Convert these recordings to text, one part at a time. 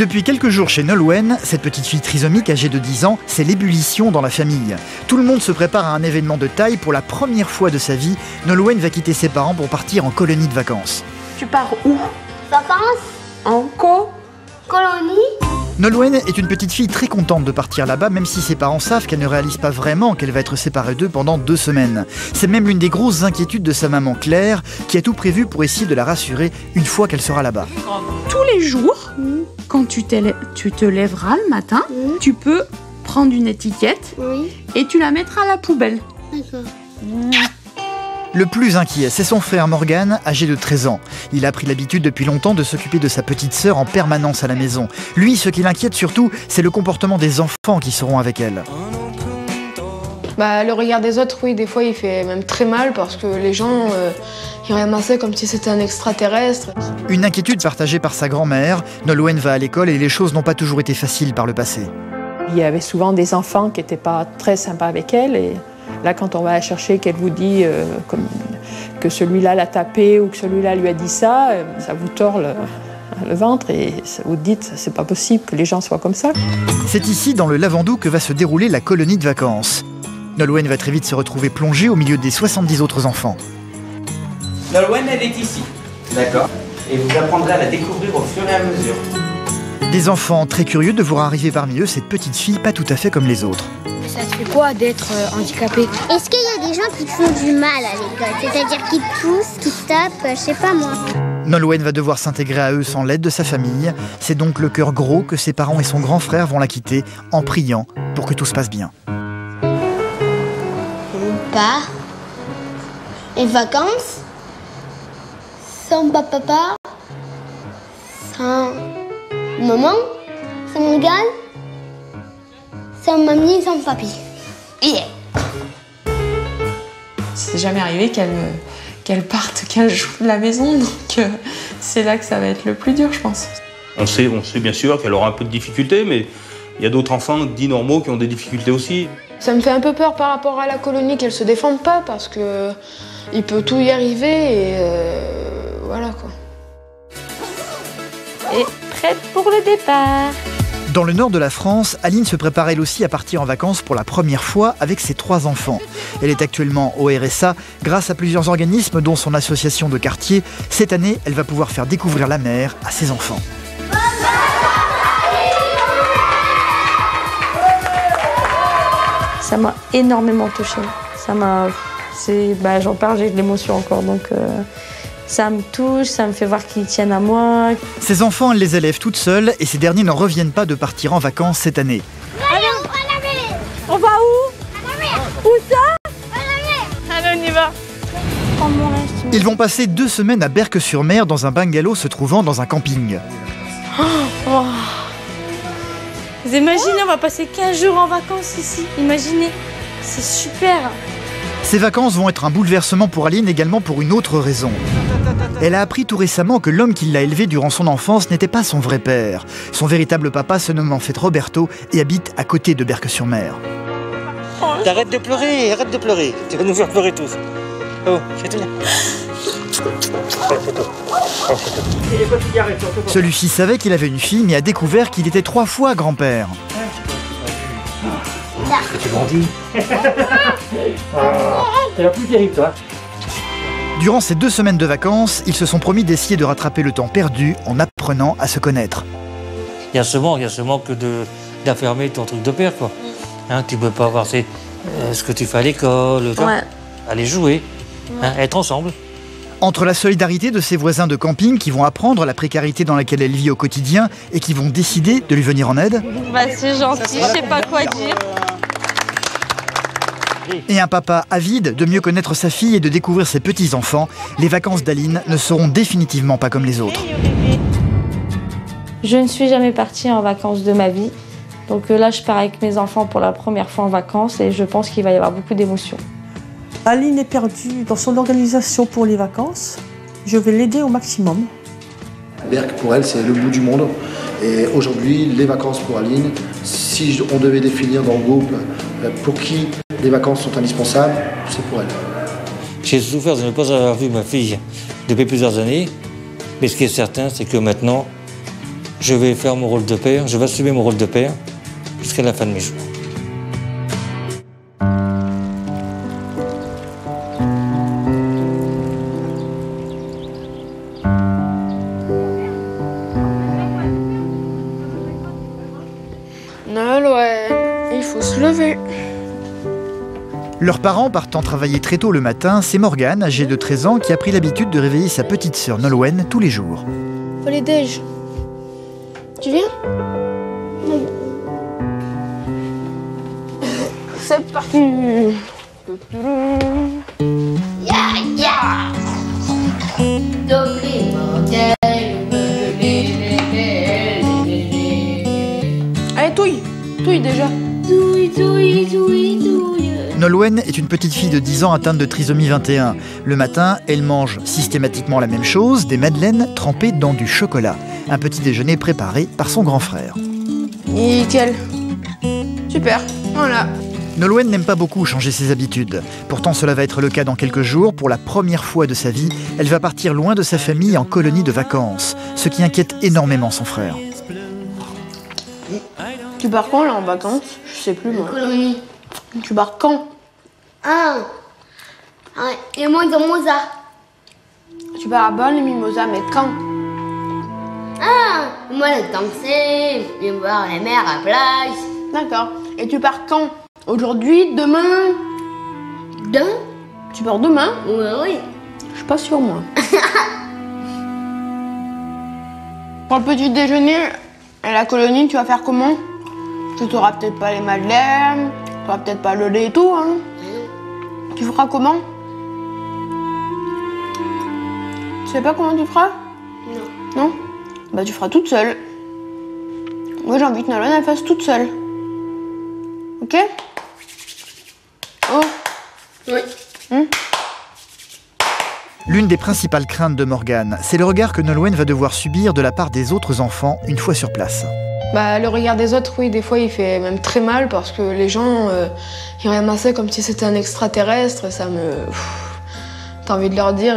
Depuis quelques jours chez Nolwenn, cette petite fille trisomique âgée de 10 ans, c'est l'ébullition dans la famille. Tout le monde se prépare à un événement de taille. Pour la première fois de sa vie, Nolwenn va quitter ses parents pour partir en colonie de vacances. Tu pars où? Vacances? En Colonie? Nolwenn est une petite fille très contente de partir là-bas, même si ses parents savent qu'elle ne réalise pas vraiment qu'elle va être séparée d'eux pendant 2 semaines. C'est même l'une des grosses inquiétudes de sa maman Claire, qui a tout prévu pour essayer de la rassurer une fois qu'elle sera là-bas. Tous les jours, quand tu te lèveras le matin, tu peux prendre une étiquette et tu la mettras à la poubelle. D'accord. Le plus inquiet, c'est son frère Morgan, âgé de 13 ans. Il a pris l'habitude depuis longtemps de s'occuper de sa petite sœur en permanence à la maison. Lui, ce qui l'inquiète surtout, c'est le comportement des enfants qui seront avec elle. Le regard des autres, oui, des fois il fait même très mal parce que les gens ils ramassaient comme si c'était un extraterrestre. Une inquiétude partagée par sa grand-mère. Nolwenn va à l'école et les choses n'ont pas toujours été faciles par le passé. Il y avait souvent des enfants qui n'étaient pas très sympas avec elle. Et là, quand on va la chercher, qu'elle vous dit que celui-là l'a tapé ou que celui-là lui a dit ça, ça vous tord le ventre et vous dites c'est pas possible que les gens soient comme ça. C'est ici, dans le Lavandou, que va se dérouler la colonie de vacances. Nolwenn va très vite se retrouver plongée au milieu des 70 autres enfants. Nolwenn, elle est ici. D'accord. Et vous apprendrez à la découvrir au fur et à mesure. Des enfants très curieux de voir arriver parmi eux cette petite fille pas tout à fait comme les autres. Ça te fait quoi d'être handicapé? Est-ce qu'il y a des gens qui te font du mal à l'école? C'est-à-dire qui te poussent, qui te tapent, je sais pas moi. Nolwenn va devoir s'intégrer à eux sans l'aide de sa famille. C'est donc le cœur gros que ses parents et son grand frère vont la quitter en priant pour que tout se passe bien. On part. Et vacances? Sans papa? Sans maman? Sans mon gars? Sans mamie, sans papy. Yeah. C'est jamais arrivé qu'elle parte 15 jours de la maison, donc c'est là que ça va être le plus dur, je pense. On sait bien sûr qu'elle aura un peu de difficultés, mais il y a d'autres enfants dits normaux qui ont des difficultés aussi. Ça me fait un peu peur par rapport à la colonie qu'elle se défende pas parce que il peut tout y arriver et voilà quoi. Et prête pour le départ. Dans le nord de la France, Aline se prépare elle aussi à partir en vacances pour la première fois avec ses 3 enfants. Elle est actuellement au RSA grâce à plusieurs organismes dont son association de quartier. Cette année, elle va pouvoir faire découvrir la mer à ses enfants. Ça m'a énormément touchée. J'en parle, j'ai de l'émotion encore, donc ça me touche, ça me fait voir qu'ils tiennent à moi. Ces enfants, elle les élève toutes seules et ces derniers n'en reviennent pas de partir en vacances cette année. Allez, on prend la mer. On va où? À la mer. Où ça? À la mer. Allez, on y va. Prends mon linge. Ils vont passer 2 semaines à Berck-sur-Mer dans un bungalow se trouvant dans un camping. Oh. Vous imaginez, on va passer 15 jours en vacances ici. Imaginez, c'est super. Ces vacances vont être un bouleversement pour Aline également pour une autre raison. Elle a appris tout récemment que l'homme qui l'a élevée durant son enfance n'était pas son vrai père. Son véritable papa se nomme en fait Roberto et habite à côté de Berck-sur-Mer. Arrête de pleurer, arrête de pleurer. Tu vas nous faire pleurer tous. Oh, c'est tout. Celui-ci savait qu'il avait une fille mais a découvert qu'il était 3 fois grand-père. Tu grandis. T'es la plus terrible, toi. Durant ces 2 semaines de vacances, ils se sont promis d'essayer de rattraper le temps perdu en apprenant à se connaître. Il y a ce manque que d'affermer ton truc de père, quoi. Hein, tu peux pas avoir ce que tu fais à l'école, aller jouer, être ensemble. Entre la solidarité de ses voisins de camping qui vont apprendre la précarité dans laquelle elle vit au quotidien et qui vont décider de lui venir en aide. C'est gentil, je sais pas quoi dire. Et un papa avide de mieux connaître sa fille et de découvrir ses petits-enfants, les vacances d'Aline ne seront définitivement pas comme les autres. Je ne suis jamais partie en vacances de ma vie. Donc là, je pars avec mes enfants pour la première fois en vacances et je pense qu'il va y avoir beaucoup d'émotions. Aline est perdue dans son organisation pour les vacances. Je vais l'aider au maximum. Berck, pour elle, c'est le bout du monde. Et aujourd'hui, les vacances pour Aline, si on devait définir dans le groupe pour qui les vacances sont indispensables, c'est pour elle. J'ai souffert de ne pas avoir vu ma fille depuis plusieurs années. Mais ce qui est certain, c'est que maintenant, je vais faire mon rôle de père, je vais assumer mon rôle de père jusqu'à la fin de mes jours. Nolwenn, il faut se lever. Leurs parents partant travailler très tôt le matin, c'est Morgane, âgée de 13 ans, qui a pris l'habitude de réveiller sa petite sœur Nolwenn tous les jours. Faut les déj. Tu viens? Non. C'est parti. Allez, touille. Touille déjà. Nolwenn est une petite fille de 10 ans atteinte de trisomie 21. Le matin, elle mange systématiquement la même chose, des madeleines trempées dans du chocolat. Un petit déjeuner préparé par son grand frère. Nickel. Super, voilà. Nolwenn n'aime pas beaucoup changer ses habitudes. Pourtant, cela va être le cas dans quelques jours. Pour la première fois de sa vie, elle va partir loin de sa famille en colonie de vacances, ce qui inquiète énormément son frère. Tu pars quand là en vacances? Je sais plus moi. Colonie. Tu pars quand? Ah ouais, et moi dans Mimosa. Tu pars à Bonne les Mimosas, mais quand? Ah, moi je danser, et voir la mer à la plage. D'accord. Et tu pars quand? Aujourd'hui, demain? Demain? Tu pars demain? Oui. Je suis pas sûre moi. Pour le petit déjeuner à la colonie, tu vas faire comment? Tu n'auras peut-être pas les madeleines, tu n'auras peut-être pas le lait et tout, hein? Tu feras comment? Tu sais pas comment tu feras? Non. Non? Bah tu feras toute seule. Moi j'ai envie que Nolwenn elle fasse toute seule. Ok? Oh. Oui. L'une des principales craintes de Morgane, c'est le regard que Nolwenn va devoir subir de la part des autres enfants une fois sur place. Bah le regard des autres, oui, des fois il fait même très mal parce que les gens ils ramassaient comme si c'était un extraterrestre. Ça me... T'as envie de leur dire,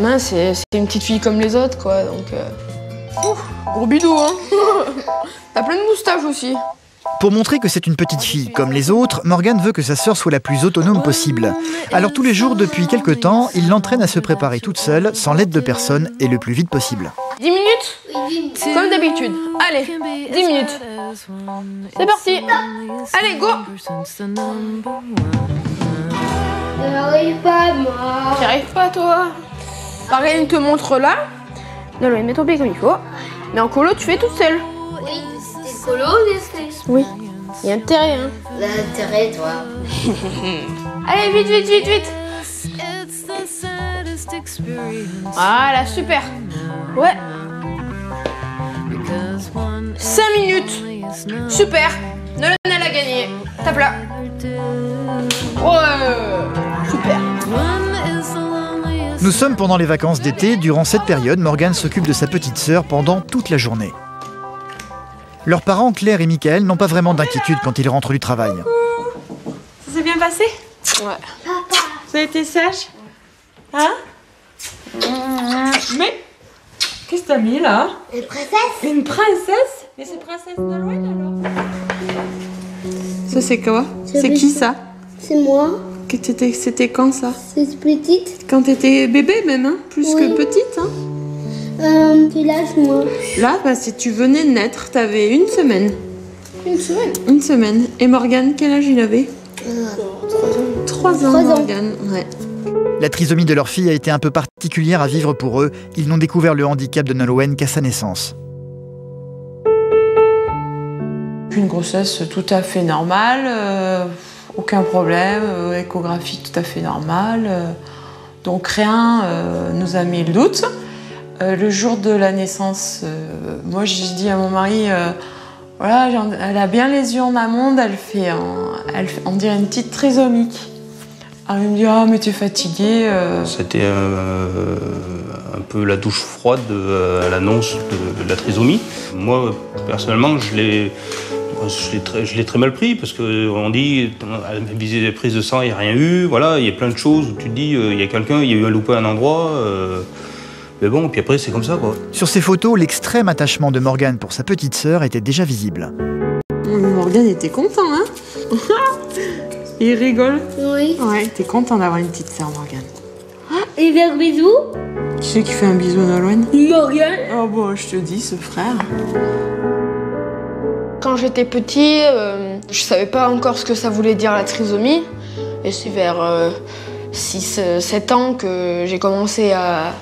mince, c'est une petite fille comme les autres, quoi. Donc, gros bidou, hein. T'as plein de moustaches aussi. Pour montrer que c'est une petite fille comme les autres, Morgane veut que sa sœur soit la plus autonome possible. Alors tous les jours, depuis quelque temps, il l'entraîne à se préparer toute seule, sans l'aide de personne et le plus vite possible. 10 minutes? Comme d'habitude. Allez, 10 minutes. C'est parti. Allez, go. J'arrive pas, moi. T'y arrives pas, toi? Marlène te montre là. Nolwenn, mets ton pied comme il faut. Mais en colo, tu fais toute seule. Oui, c'est colo, c'est... Oui. Il y a intérêt, hein. L'intérêt, toi. Allez, vite, vite, vite, vite. Voilà, super. Ouais. 5 minutes. Super. Nolwenn, elle a gagné. Tape là. Ouais. Super. Nous sommes pendant les vacances d'été. Durant cette période, Morgane s'occupe de sa petite sœur pendant toute la journée. Leurs parents, Claire et Michael, n'ont pas vraiment d'inquiétude quand ils rentrent du travail. Ça s'est bien passé? Ouais. Papa. Ça a été sage? Hein? Mais qu'est-ce que t'as mis là? Une princesse? Une princesse? Et c'est princesse Nolwenn alors? Ça c'est quoi? C'est qui ça? C'est moi. C'était quand ça? C'est petite. Quand t'étais bébé même, hein? Plus que petite, hein? Quel âge, moi? Là, bah, si tu venais de naître, t'avais une semaine. Une semaine? Une semaine. Et Morgane, quel âge il avait? 3 ans. 3 ans, Morgane, ouais. La trisomie de leur fille a été un peu particulière à vivre pour eux. Ils n'ont découvert le handicap de Nolwenn qu'à sa naissance. Une grossesse tout à fait normale, aucun problème, échographie tout à fait normale. Donc rien nous a mis le doute. Le jour de la naissance, moi j'ai dit à mon mari, voilà, elle a bien les yeux en amande, on dirait une petite trisomique. Alors il me dit, ah mais t'es fatiguée. C'était un peu la douche froide à l'annonce de la trisomie. Moi, personnellement, je l'ai très mal pris parce qu'on dit, à la prise de sang, il n'y a rien eu. Voilà, il y a plein de choses où tu te dis, il y a quelqu'un, il y a eu un loupé à un endroit. Mais bon, puis après, c'est comme ça, quoi. Sur ces photos, l'extrême attachement de Morgane pour sa petite sœur était déjà visible. Morgane était content, hein. Il rigole. Oui. Ouais, t'es content d'avoir une petite sœur, Morgane. Et vers bisous. Qui c'est qui fait un bisou à Nolwenn? Morgane. Oh bon, je te dis, ce frère. Quand j'étais petit, je savais pas encore ce que ça voulait dire la trisomie. Et c'est vers 6-7 ans que j'ai commencé à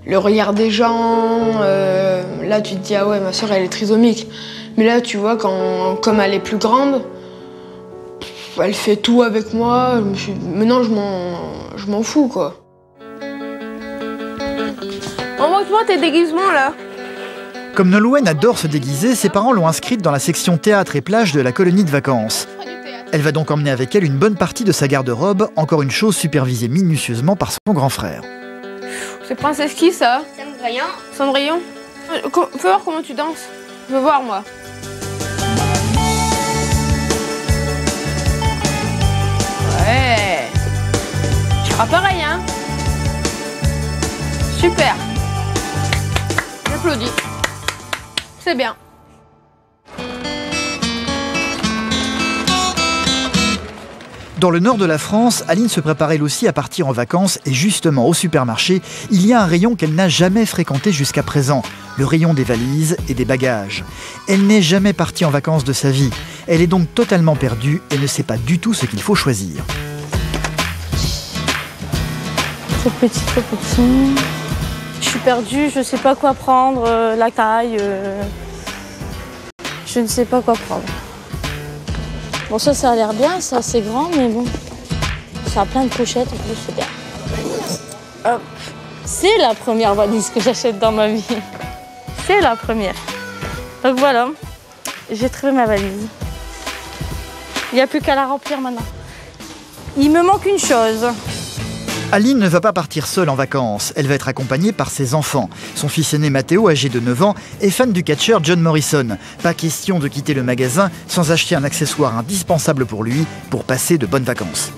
le regard des gens. Là, tu te dis, ah ouais, ma soeur, elle est trisomique. Mais là, tu vois, comme elle est plus grande, elle fait tout avec moi. Maintenant, je m'en fous, quoi. Montre-moi tes déguisements, là. Comme Nolwenn adore se déguiser, ses parents l'ont inscrite dans la section théâtre et plage de la colonie de vacances. Elle va donc emmener avec elle une bonne partie de sa garde-robe, encore une chose supervisée minutieusement par son grand frère. C'est Princesse qui, ça? Cendrillon. Cendrillon. Fais voir comment tu danses. Je veux voir, moi. Ouais. Tu feras pareil, hein? Super. J'applaudis. C'est bien. Dans le nord de la France, Aline se prépare elle aussi à partir en vacances et justement au supermarché, il y a un rayon qu'elle n'a jamais fréquenté jusqu'à présent, le rayon des valises et des bagages. Elle n'est jamais partie en vacances de sa vie. Elle est donc totalement perdue et ne sait pas du tout ce qu'il faut choisir. Trop petit, trop petit. Je suis perdue, je ne sais pas quoi prendre, la taille. Je ne sais pas quoi prendre. Bon, ça a l'air bien, ça c'est grand, mais bon. Ça a plein de pochettes en plus, c'est bien. Hop. C'est la première valise que j'achète dans ma vie. C'est la première. Donc voilà, j'ai trouvé ma valise. Il n'y a plus qu'à la remplir maintenant. Il me manque une chose. Aline ne va pas partir seule en vacances, elle va être accompagnée par ses enfants. Son fils aîné Mathéo, âgé de 9 ans, est fan du catcheur John Morrison. Pas question de quitter le magasin sans acheter un accessoire indispensable pour lui pour passer de bonnes vacances.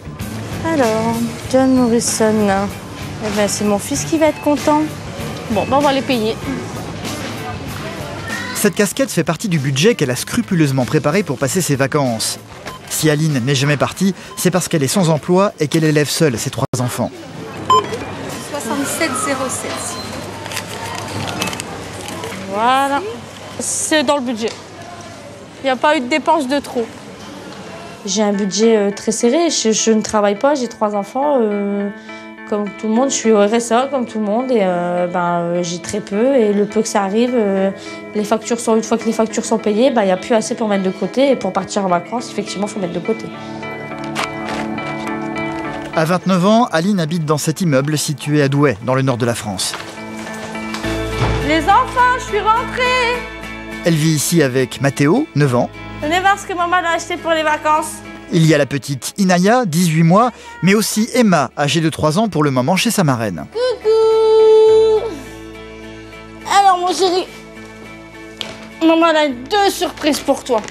Alors, John Morrison, eh ben, c'est mon fils qui va être content. Bon, ben on va les payer. Cette casquette fait partie du budget qu'elle a scrupuleusement préparé pour passer ses vacances. Si Aline n'est jamais partie, c'est parce qu'elle est sans emploi et qu'elle élève seule ses 3 enfants. 67,07. Voilà. C'est dans le budget. Il n'y a pas eu de dépense de trop. J'ai un budget très serré. Je ne travaille pas, j'ai 3 enfants. Comme tout le monde, je suis au RSA comme tout le monde et j'ai très peu. Et le peu que ça arrive, une fois que les factures sont payées, il n'y a plus assez pour mettre de côté. Et pour partir en vacances, effectivement, il faut mettre de côté. À 29 ans, Aline habite dans cet immeuble situé à Douai, dans le nord de la France. Les enfants, je suis rentrée. Elle vit ici avec Mathéo, 9 ans. Venez voir ce que maman a acheté pour les vacances. Il y a la petite Inaya, 18 mois, mais aussi Emma, âgée de 3 ans pour le moment chez sa marraine. Coucou. Alors mon chéri, maman a 2 surprises pour toi.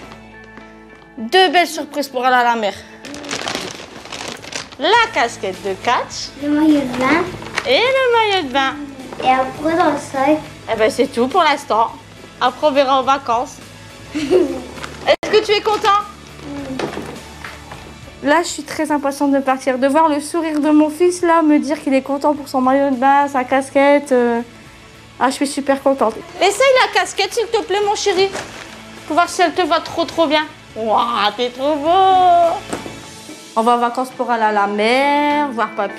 2 belles surprises pour aller à la mer. La casquette de catch. Le maillot de bain. Et le maillot de bain. Et après dans le sac. Eh ben c'est tout pour l'instant. Après on verra en vacances. Est-ce que tu es content? Là, je suis très impatiente de partir, de voir le sourire de mon fils, là, me dire qu'il est content pour son maillot de bain, sa casquette. Ah, je suis super contente. Essaye la casquette, s'il te plaît, mon chéri. Pour voir si elle te va trop bien. Waouh, t'es trop beau. On va en vacances pour aller à la mer, voir papy.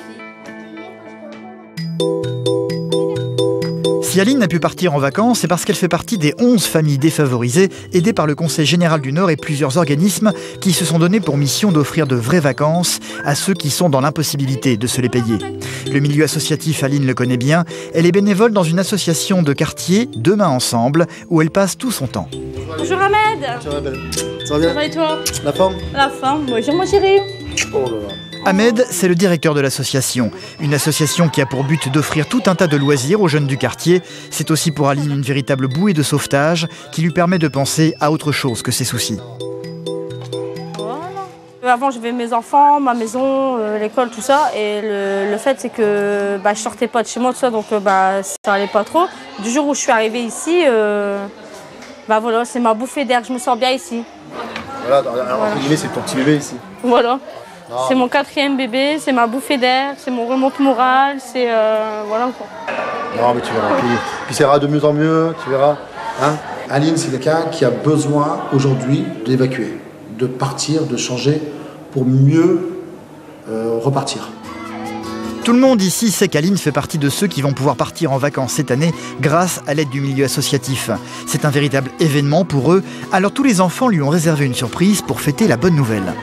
Si Aline n'a pu partir en vacances, c'est parce qu'elle fait partie des 11 familles défavorisées aidées par le Conseil général du Nord et plusieurs organismes qui se sont donnés pour mission d'offrir de vraies vacances à ceux qui sont dans l'impossibilité de se les payer. Le milieu associatif, Aline le connaît bien. Elle est bénévole dans une association de quartier, Deux Mains Ensemble, où elle passe tout son temps. Bonjour Ahmed. Ça va, belle. Ça va bien? Ça va et toi? La forme? La forme. Bonjour mon chéri. Oh là là. Ahmed, c'est le directeur de l'association. Une association qui a pour but d'offrir tout un tas de loisirs aux jeunes du quartier. C'est aussi pour Aline une véritable bouée de sauvetage qui lui permet de penser à autre chose que ses soucis. Voilà. Avant, j'avais mes enfants, ma maison, l'école, tout ça. Et le fait, c'est que je sortais pas de chez moi, tout ça, donc ça allait pas trop. Du jour où je suis arrivée ici, voilà, c'est ma bouffée d'air. Je me sens bien ici. Voilà, entre guillemets, c'est ton petit bébé ici. Voilà. C'est mon 4e bébé, c'est ma bouffée d'air, c'est mon remonte morale, c'est voilà quoi. Non mais tu verras, puis ça ira de mieux en mieux, tu verras. Hein, Aline, c'est quelqu'un qui a besoin aujourd'hui d'évacuer, de partir, de changer pour mieux repartir. Tout le monde ici sait qu'Aline fait partie de ceux qui vont pouvoir partir en vacances cette année grâce à l'aide du milieu associatif. C'est un véritable événement pour eux, alors tous les enfants lui ont réservé une surprise pour fêter la bonne nouvelle.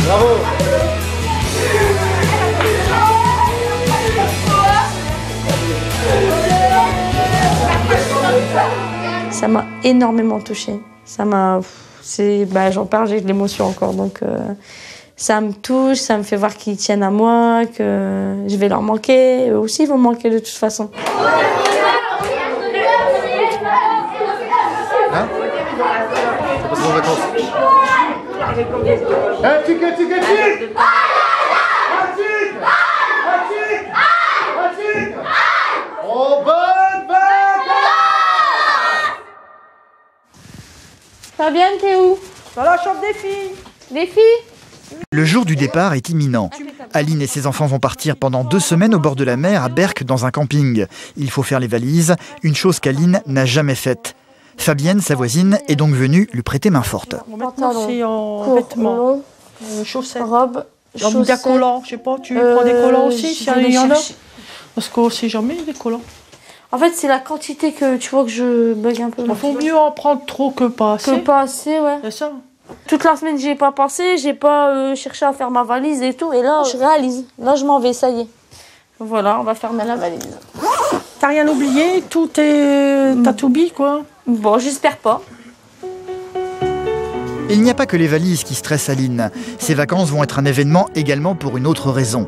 Bravo! Ça m'a énormément touchée. Ça m'a, j'en parle, j'ai de l'émotion encore, donc ça me touche, ça me fait voir qu'ils tiennent à moi, que je vais leur manquer. Eux aussi, ils vont me manquer de toute façon. Hein? C'est pas en vacances. Fabienne, t'es où? Dans la chambre des filles. Des filles? Le jour du départ est imminent. Aline et ses enfants vont partir pendant 2 semaines au bord de la mer à Berck dans un camping. Il faut faire les valises, une chose qu'Aline n'a jamais faite. Fabienne, sa voisine, est donc venue lui prêter main forte. Maintenant, c'est en vêtements, chaussettes, robe, des collants. Je sais pas, tu prends des collants aussi s'il y en a? Parce qu'on sait jamais des collants. En fait, c'est la quantité que tu vois que je bug un peu. Il faut mieux en prendre trop que pas assez. Que pas assez, ouais. C'est ça. Toute la semaine, j'y ai pas pensé, j'ai pas cherché à faire ma valise et tout. Et là, je réalise. Là, je m'en vais, ça y est. Voilà, on va fermer la valise. T'as rien oublié? Tout est... T'as tout mis, quoi? Bon, j'espère pas. Il n'y a pas que les valises qui stressent Aline. Ces vacances vont être un événement également pour une autre raison.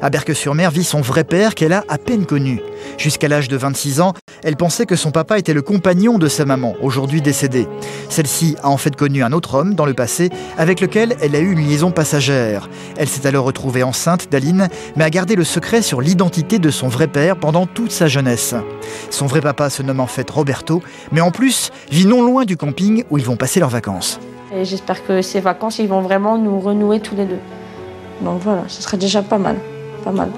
À Berck-sur-Mer vit son vrai père qu'elle a à peine connu. Jusqu'à l'âge de 26 ans, elle pensait que son papa était le compagnon de sa maman, aujourd'hui décédée. Celle-ci a en fait connu un autre homme dans le passé, avec lequel elle a eu une liaison passagère. Elle s'est alors retrouvée enceinte d'Aline, mais a gardé le secret sur l'identité de son vrai père pendant toute sa jeunesse. Son vrai papa se nomme en fait Roberto, mais en plus vit non loin du camping où ils vont passer leurs vacances. Et j'espère que ces vacances, ils vont vraiment nous renouer tous les deux. Donc voilà, ce serait déjà pas mal. Pas mal.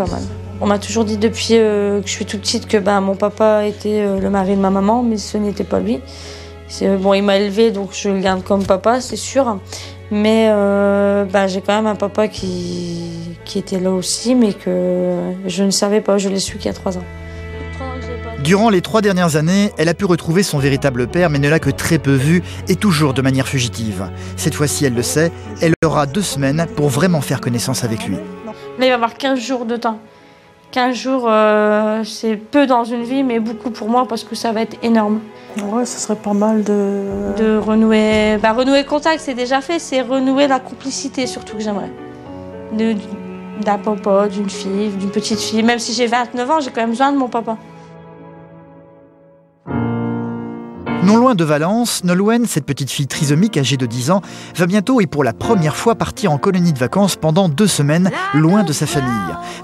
On m'a toujours dit depuis que je suis toute petite que mon papa était le mari de ma maman, mais ce n'était pas lui. Bon, il m'a élevée, donc je le garde comme papa, c'est sûr. Mais j'ai quand même un papa qui était là aussi, mais que je ne savais pas, je l'ai su qu'il y a 3 ans. Durant les 3 dernières années, elle a pu retrouver son véritable père, mais ne l'a que très peu vu, et toujours de manière fugitive. Cette fois-ci, elle le sait, elle aura 2 semaines pour vraiment faire connaissance avec lui. Là, il va y avoir 15 jours de temps. 15 jours, c'est peu dans une vie, mais beaucoup pour moi, parce que ça va être énorme. Ouais, ça serait pas mal de renouer... renouer le contact, c'est déjà fait, c'est renouer la complicité, surtout que j'aimerais. D'un papa, d'une fille, d'une petite fille. Même si j'ai 29 ans, j'ai quand même besoin de mon papa. Non loin de Valence, Nolwenn, cette petite fille trisomique âgée de 10 ans, va bientôt et pour la première fois partir en colonie de vacances pendant 2 semaines, loin de sa famille.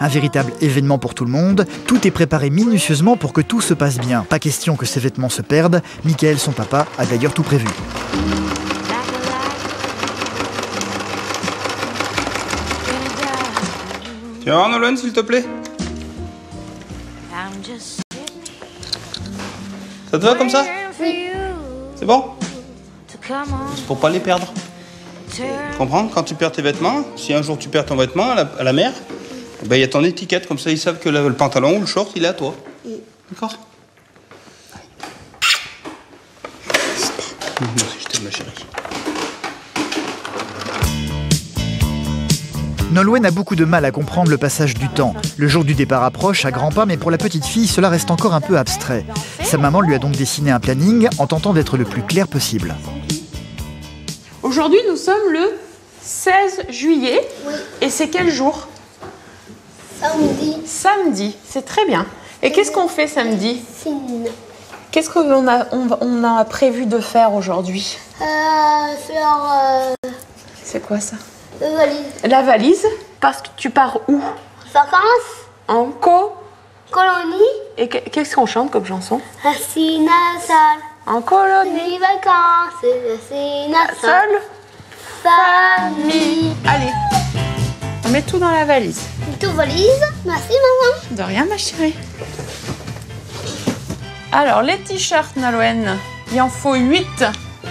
Un véritable événement pour tout le monde, tout est préparé minutieusement pour que tout se passe bien. Pas question que ses vêtements se perdent, Michael, son papa, a d'ailleurs tout prévu. Tu vas voir Nolwenn, s'il te plaît? Ça te va comme ça? Oui. C'est bon? C'est pour pas les perdre. Tu comprends? Quand tu perds tes vêtements, si un jour tu perds ton vêtement à la mer, il y a ton étiquette, comme ça ils savent que le pantalon ou le short, il est à toi. D'accord? Merci, je t'aime ma chérie. Nolwenn a beaucoup de mal à comprendre le passage du temps. Le jour du départ approche à grands pas, mais pour la petite fille, cela reste encore un peu abstrait. Sa maman lui a donc dessiné un planning en tentant d'être le plus clair possible. Aujourd'hui, nous sommes le 16 juillet. Oui. Et c'est quel jour? Samedi. Samedi, c'est très bien. Et qu'est-ce qu'on fait samedi? Qu'est-ce qu'on a prévu de faire aujourd'hui? C'est quoi ça? La valise. La valise? Parce que tu pars où? Vacances. En colonie. Et qu'est-ce qu'on chante comme chanson? C'est Nassal. En colonie. Les vacances. C'est Nassal. Famille. Allez, on met tout dans la valise. Tout valise. Merci maman. De rien ma chérie. Alors les t-shirts Nolwenn, il en faut 8.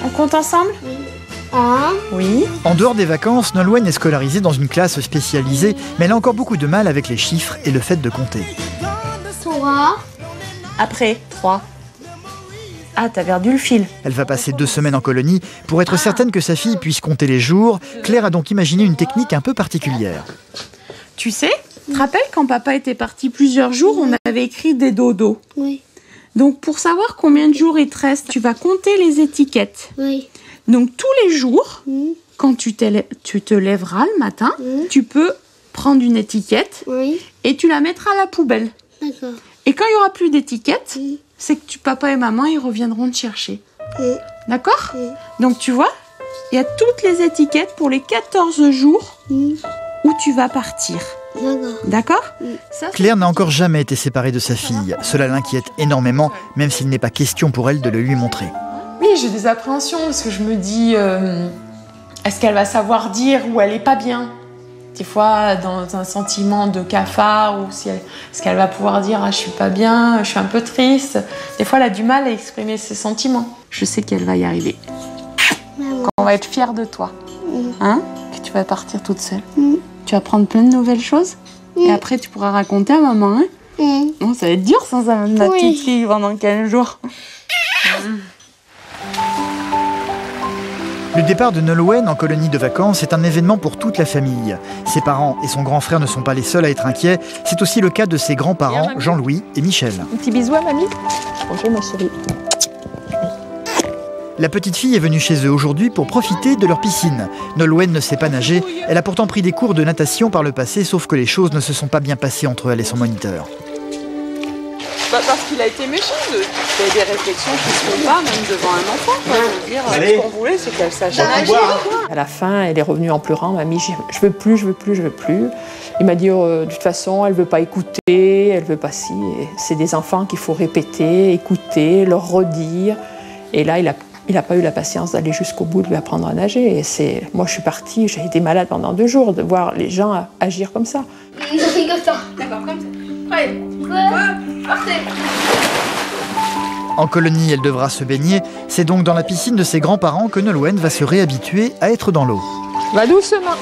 On compte ensemble? Oui. Oui. En dehors des vacances, Nolwenn est scolarisée dans une classe spécialisée, mais elle a encore beaucoup de mal avec les chiffres et le fait de compter. 3. Après 3. Ah, t'as perdu le fil. Elle va passer 2 semaines en colonie. Pour être certaine que sa fille puisse compter les jours, Claire a donc imaginé une technique un peu particulière. Tu sais, tu te rappelles quand papa était parti plusieurs jours, on avait écrit des dodos. Oui. Donc pour savoir combien de jours il te reste, tu vas compter les étiquettes. Oui. Donc tous les jours, quand tu te lèveras le matin, tu peux prendre une étiquette et tu la mettras à la poubelle. D'accord. Et quand il n'y aura plus d'étiquette, c'est que papa et maman ils reviendront te chercher. D'accord? Donc tu vois, il y a toutes les étiquettes pour les 14 jours où tu vas partir. D'accord? Claire n'a encore jamais été séparée de sa fille. Cela l'inquiète énormément, même s'il n'est pas question pour elle de le lui montrer. Oui, j'ai des appréhensions parce que je me dis, est-ce qu'elle va savoir dire où elle est pas bien? Des fois, dans un sentiment de cafard, ou si est-ce qu'elle va pouvoir dire ah, je suis pas bien, je suis un peu triste. Des fois, elle a du mal à exprimer ses sentiments. Je sais qu'elle va y arriver. On va être fiers de toi, hein? Que tu vas partir toute seule. Tu vas prendre plein de nouvelles choses et après tu pourras raconter à maman. Hein? Bon, ça va être dur sans ma petite fille pendant 15 jours. Le départ de Nolwenn en colonie de vacances est un événement pour toute la famille. Ses parents et son grand frère ne sont pas les seuls à être inquiets. C'est aussi le cas de ses grands-parents, Jean-Louis et Michel. Un petit bisou à mamie. Bonjour ma chérie. La petite fille est venue chez eux aujourd'hui pour profiter de leur piscine. Nolwenn ne sait pas nager. Elle a pourtant pris des cours de natation par le passé, sauf que les choses ne se sont pas bien passées entre elle et son moniteur. Parce qu'il a été méchant. Il y a des réflexions qui ne se font pas, même devant un enfant. Je veux dire, ce qu'on voulait, c'est qu'elle sache nager. À la fin, elle est revenue en pleurant. Mamie, je veux plus, je veux plus, je veux plus. Il m'a dit, de toute façon, elle veut pas écouter, elle veut pas si. C'est des enfants qu'il faut répéter, écouter, leur redire. Et là, il a pas eu la patience d'aller jusqu'au bout de lui apprendre à nager. Et moi, je suis partie, j'ai été malade pendant 2 jours de voir les gens agir comme ça. Il fait comme ça. D'accord, comme ça. Allez, partez. En colonie, elle devra se baigner. C'est donc dans la piscine de ses grands-parents que Nolwenn va se réhabituer à être dans l'eau. Va doucement.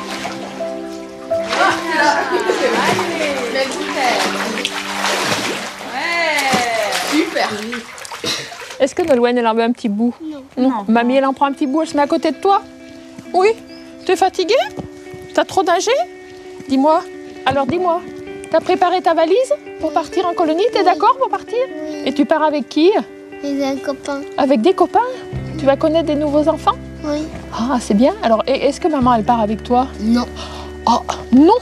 Super. Est-ce que Nolwenn, elle en veut un petit bout? Non. Mamie, elle en prend un petit bout, elle se met à côté de toi? Oui. Tu es fatiguée? T'as trop nagé? Dis-moi. Alors dis-moi. T'as préparé ta valise pour partir en colonie? T'es d'accord pour partir? Et tu pars avec qui? Avec des copains. Avec des copains? Tu vas connaître des nouveaux enfants? Oui. Ah, c'est bien. Alors, est-ce que maman, elle part avec toi? Non. Oh, non?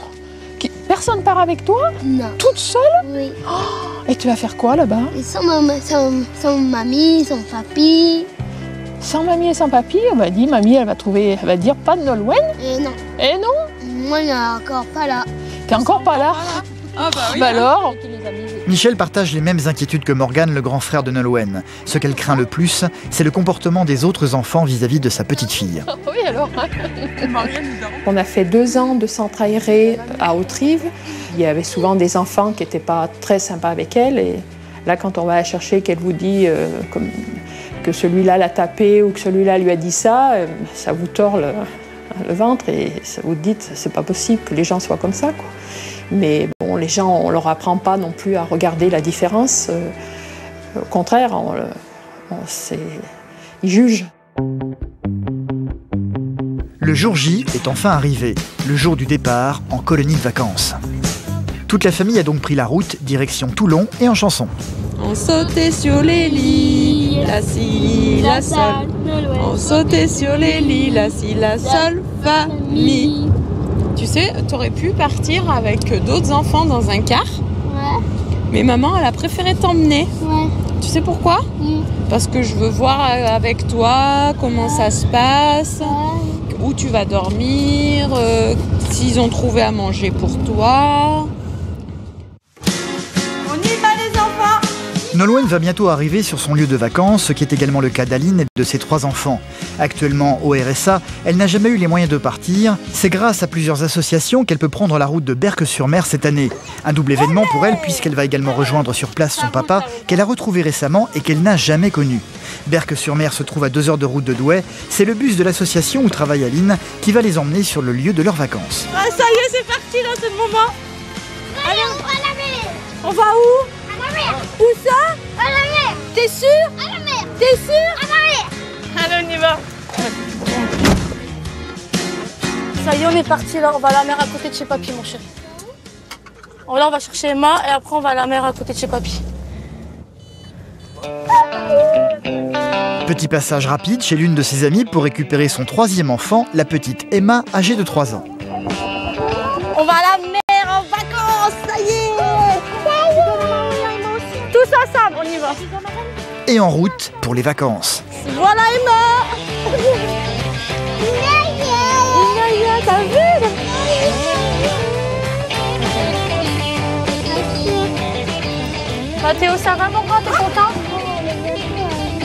Personne part avec toi? Non. Toute seule? Oui. Oh, et tu vas faire quoi là-bas? Sans mamie, sans papy. Sans mamie et sans papy? On m'a dit, mamie, elle va dire pas de Nolwenn? Et non. Et non? Moi, je suis encore pas là. T'es encore pas là? Ah bah oui. Bah alors? Michel partage les mêmes inquiétudes que Morgane, le grand frère de Nolwenn. Ce qu'elle craint le plus, c'est le comportement des autres enfants vis-à-vis de sa petite fille. Oui, alors. On a fait 2 ans de centre aéré à Haute-Rive. Il y avait souvent des enfants qui n'étaient pas très sympas avec elle. Et là, quand on va la chercher, qu'elle vous dit que celui-là l'a tapé ou que celui-là lui a dit ça, ça vous tord le ventre et ça vous dit c'est pas possible que les gens soient comme ça, quoi. Mais bon, les gens, on leur apprend pas non plus à regarder la différence. Au contraire, ils jugent. Le Le jour J est enfin arrivé, le jour du départ en colonie de vacances. Toute la famille a donc pris la route, direction Toulon et en chanson. On sautait sur les lits, la si, la sol. On sautait sur les lits, la si, la sol, fa, mi. Tu sais, t'aurais pu partir avec d'autres enfants dans un car. Ouais. Mais maman, elle a préféré t'emmener. Ouais. Tu sais pourquoi? Parce que je veux voir avec toi comment ça se passe, où tu vas dormir, s'ils ont trouvé à manger pour toi. On y va les enfants! Nolwenn va bientôt arriver sur son lieu de vacances, ce qui est également le cas d'Aline et de ses 3 enfants. Actuellement au RSA, elle n'a jamais eu les moyens de partir. C'est grâce à plusieurs associations qu'elle peut prendre la route de Berck-sur-Mer cette année. Un double événement pour elle puisqu'elle va également rejoindre sur place son papa qu'elle a retrouvé récemment et qu'elle n'a jamais connu. Berck-sur-Mer se trouve à 2 heures de route de Douai. C'est le bus de l'association où travaille Aline qui va les emmener sur le lieu de leurs vacances. Ah, ça y est, c'est parti là, c'est le moment. Allez, on va à la mer. On va où? À la mer. Où ça? À la mer. T'es sûr? À la mer. T'es sûr? À la mer. Allez, on y va. Ça y est, on est parti là, on va à la mer à côté de chez papy, mon chéri. Là, on va chercher Emma et après on va à la mer à côté de chez papy. Petit passage rapide chez l'une de ses amies pour récupérer son 3e enfant, la petite Emma, âgée de 3 ans. On va à la mer en vacances, ça y est. Tous ensemble, on y va. Et en route pour les vacances. Voilà Emma. T'as vu? Bah Théo, ça va mon grand, t'es content?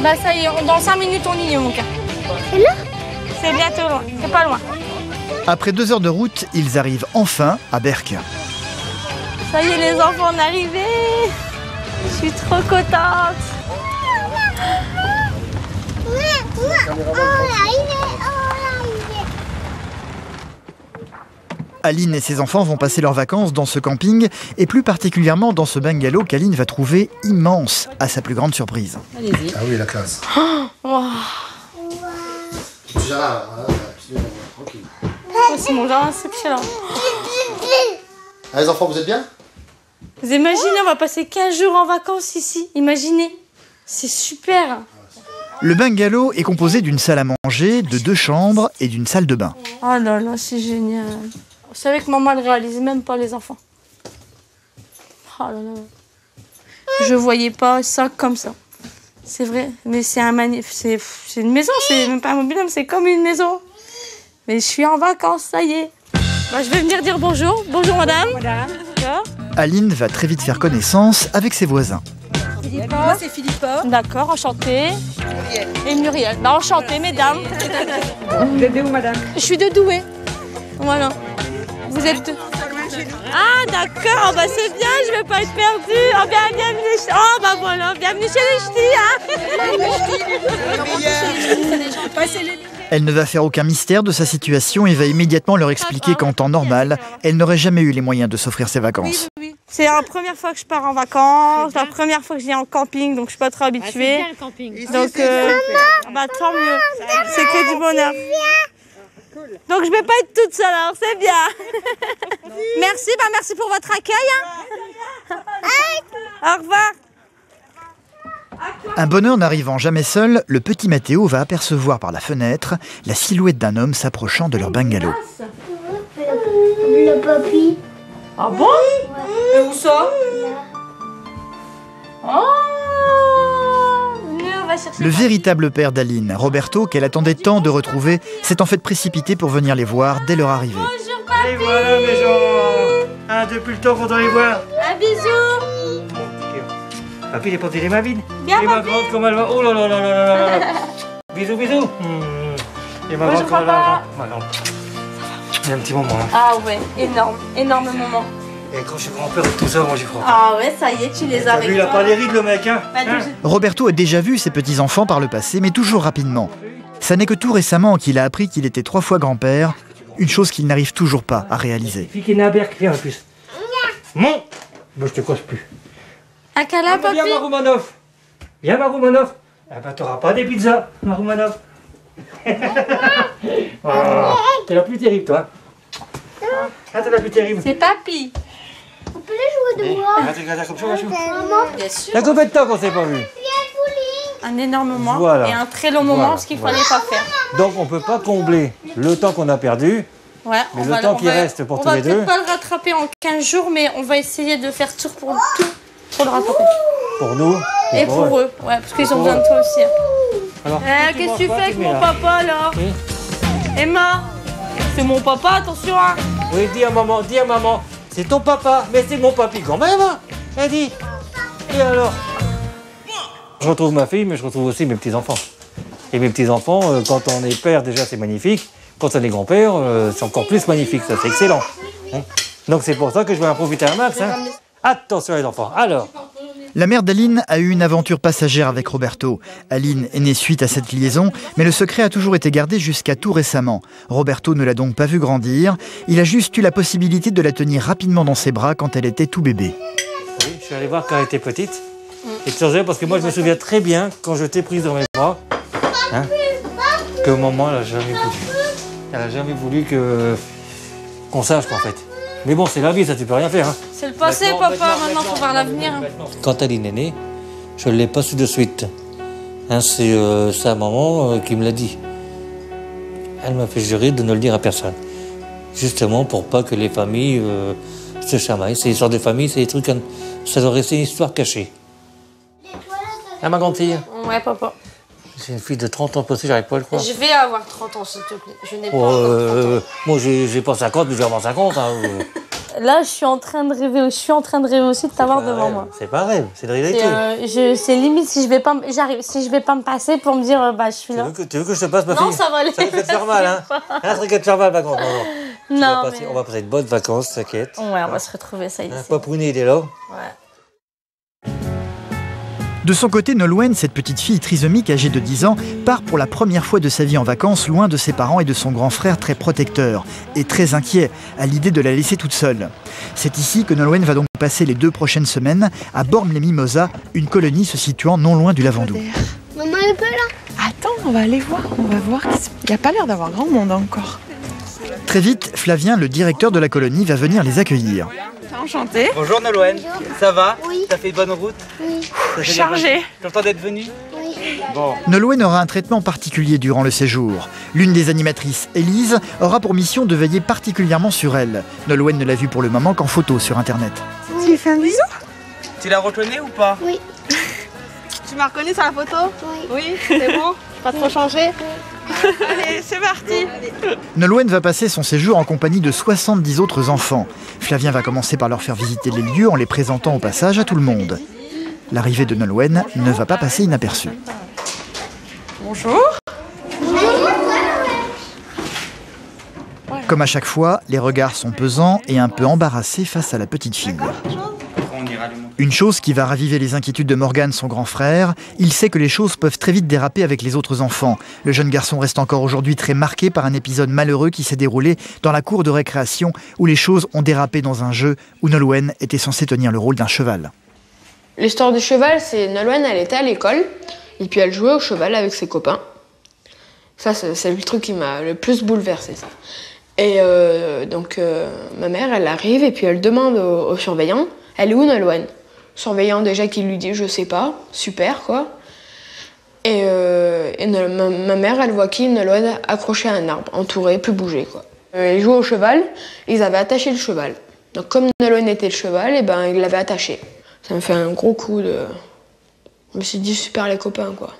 Bah ça y est, dans 5 minutes on y est mon gars. C'est là? C'est bientôt loin, c'est pas loin. Après 2 heures de route, ils arrivent enfin à Berck. Ça y est les enfants, on est arrivés. Je suis trop contente. Aline et ses enfants vont passer leurs vacances dans ce camping et plus particulièrement dans ce bungalow qu'Aline va trouver immense à sa plus grande surprise. Allez-y. Ah oui, la classe. Oh, Tranquille. c'est mon genre, c'est excellent. Ah, les enfants, vous êtes bien? Vous imaginez, on va passer 15 jours en vacances ici. Imaginez, c'est super. Le bungalow est composé d'une salle à manger, de 2 chambres et d'une salle de bain. Oh là là, c'est génial. Vous savez que maman ne réalise même pas les enfants. Oh là là. Je voyais pas ça comme ça. C'est vrai, mais c'est c'est une maison, c'est même pas un mobil-home, c'est comme une maison. Mais je suis en vacances, ça y est. Bah, je vais venir dire bonjour. Bonjour madame. Aline va très vite faire connaissance avec ses voisins. Moi, c'est Philippa. D'accord, enchantée. Muriel. Et Muriel. Bah, enchantée, mesdames. Vous êtes de où, madame? Je suis de Douai. Voilà. Vous êtes de... Ah, d'accord, bah c'est bien, je vais pas être perdue. Oh, bienvenue. Oh, bah voilà, bienvenue chez les ch'tis, hein. Elle ne va faire aucun mystère de sa situation et va immédiatement leur expliquer qu'en temps normal, elle n'aurait jamais eu les moyens de s'offrir ses vacances. C'est la première fois que je pars en vacances, la première fois que je viens en camping, donc je suis pas trop habituée. C'est bien le camping. Donc, bah tant mieux, c'est que du bonheur. Donc je vais pas être toute seule, alors c'est bien. Merci, bah merci pour votre accueil. Hein. Au revoir. Un bonheur n'arrivant jamais seul, le petit Mathéo va apercevoir par la fenêtre la silhouette d'un homme s'approchant de leur bungalow. Le papy. Ah bon? Et où ça? Oh! Le véritable père d'Aline, Roberto, qu'elle attendait tant de retrouver, s'est en fait précipité pour venir les voir dès leur arrivée. Bonjour papy! Et voilà mes gens, hein, depuis le temps qu'on doit les voir. Un bisou! Papy, il est pas tiré ma vide. Bien, Et ma grande comme elle va. Oh là là là là là là. Bisous, bisous. Et ma grande comme elle va. Il y a un petit moment. Hein. Ah ouais, énorme, énorme moment. Et quand je suis grand-père de tout ça, moi j'y crois. Ah ouais, ça y est, tu les as avec lui, il a toi. pas les rides le mec, hein, Roberto a déjà vu ses petits-enfants par le passé, mais toujours rapidement. Ça n'est que tout récemment qu'il a appris qu'il était 3 fois grand-père, une chose qu'il n'arrive toujours pas à réaliser. Fille qui est née à Berck, viens en plus. Mon Moi je te cause plus. Un câlin, papy? Viens Maroumanov. Viens Maroumanov. Ah bah t'auras pas des pizzas, Maroumanov. T'es la plus terrible, toi. Ah, t'es la plus terrible. C'est papy. On peut les jouer de moi. Regarde, comme ça, Machou. Bien sûr. Il y a combien de temps qu'on s'est pas vu? Un énorme moment Voilà. et un très long moment, ce qu'il fallait pas faire. Donc on peut pas combler le temps qu'on a perdu, Ouais, mais le temps qui reste pour tous les deux. On va peut-être pas le rattraper en 15 jours, mais on va essayer de faire tout pour le rattraper. Pour nous Et pour eux. Ouais, parce qu'ils ont besoin de toi aussi. Alors, Qu'est-ce que tu fais avec mon papa là? Emma, c'est mon papa, attention hein. Oui, dis à maman, c'est ton papa, mais c'est mon papy quand même, hein. Elle dit. Et alors? Je retrouve ma fille, mais je retrouve aussi mes petits-enfants. Et mes petits-enfants, quand on est père, déjà c'est magnifique. Quand on est grand-père, c'est encore plus magnifique, ça c'est excellent. Hein. Donc c'est pour ça que je vais en profiter un max. Hein. Attention les enfants, alors. La mère d'Aline a eu une aventure passagère avec Roberto. Aline est née suite à cette liaison, mais le secret a toujours été gardé jusqu'à tout récemment. Roberto ne l'a donc pas vue grandir. Il a juste eu la possibilité de la tenir rapidement dans ses bras quand elle était tout bébé. Oui, je suis allé voir quand elle était petite. Et tu sais, parce que moi je me souviens très bien quand je t'ai prise dans mes bras, hein, que maman elle a jamais voulu. Elle a jamais voulu qu'on sache qu'en fait. Mais bon, c'est la vie, ça tu peux rien faire. Hein. C'est le passé, papa, maintenant faut voir l'avenir. Quand Aline est née, je ne l'ai pas su de suite. Hein, c'est sa maman qui me l'a dit. Elle m'a fait jurer de ne le dire à personne. Justement pour pas que les familles se chamaillent. C'est l'histoire de famille, c'est des trucs. Ça doit rester une histoire cachée. Ah, ma grande fille? Ouais, papa. C'est une fille de 30 ans possible, j'arrive pas à le croire. Je vais avoir 30 ans, s'il te plaît. Je n'ai pas Oh, encore 30 ans. moi, j'ai pas 50, mais je vais avoir 50. Hein. Là, je suis en train de rêver aussi de t'avoir devant moi. C'est pas un rêve, c'est de réalité. C'est limite si je vais pas me passer pour me dire bah je suis là. Tu veux que je te passe ma fille? Non, ça va aller. Ça va te faire mal, hein? Ça va te faire mal, ma grande. Non. On va passer de bonnes vacances, t'inquiète. Ouais, on va se retrouver ça ici. Papounet, il est là. Ouais. De son côté, Nolwenn, cette petite fille trisomique âgée de 10 ans, part pour la première fois de sa vie en vacances loin de ses parents et de son grand frère très protecteur et très inquiet à l'idée de la laisser toute seule. C'est ici que Nolwenn va donc passer les 2 prochaines semaines à Bormes-les-Mimosas, une colonie se situant non loin du Lavandou. Maman est pas là. Attends, on va aller voir. On va voir. Il n'y a pas l'air d'avoir grand monde encore. Très vite, Flavien, le directeur de la colonie, va venir les accueillir. Enchanté. Bonjour Nolwenn, ça va? Oui. T'as fait une bonne route? Oui. Chargé. T'es content d'être venu? Oui. Bon. Nolwenn aura un traitement particulier durant le séjour. L'une des animatrices, Élise, aura pour mission de veiller particulièrement sur elle. Nolwenn ne l'a vue pour le moment qu'en photo sur Internet. Tu lui fais un bisou? Tu la reconnais ou pas? Oui. Tu m'as reconnu sur la photo? Oui. Oui, c'est bon? Pas trop changé? Allez, c'est parti. Nolwenn va passer son séjour en compagnie de 70 autres enfants. Flavien va commencer par leur faire visiter les lieux en les présentant au passage à tout le monde. L'arrivée de Nolwenn ne va pas passer inaperçue. Bonjour. Comme à chaque fois, les regards sont pesants et un peu embarrassés face à la petite fille. Une chose qui va raviver les inquiétudes de Morgan, son grand frère, il sait que les choses peuvent très vite déraper avec les autres enfants. Le jeune garçon reste encore aujourd'hui très marqué par un épisode malheureux qui s'est déroulé dans la cour de récréation où les choses ont dérapé dans un jeu où Nolwenn était censée tenir le rôle d'un cheval. L'histoire du cheval, c'est Nolwenn, elle était à l'école et puis elle jouait au cheval avec ses copains. Ça, c'est le truc qui m'a le plus bouleversée, ça. Et donc, ma mère, elle arrive et puis elle demande au surveillant, elle est où Nolwenn? Surveillant déjà qui lui dit je sais pas, super quoi. Et ma mère elle voit qui? Nolwenn accrochée à un arbre, entourée, plus bouger quoi. Ils jouaient au cheval, ils avaient attaché le cheval. Donc comme Nolwenn était le cheval, et ben ils l'avaient attaché. Ça me fait un gros coup de... Je me suis dit super les copains quoi.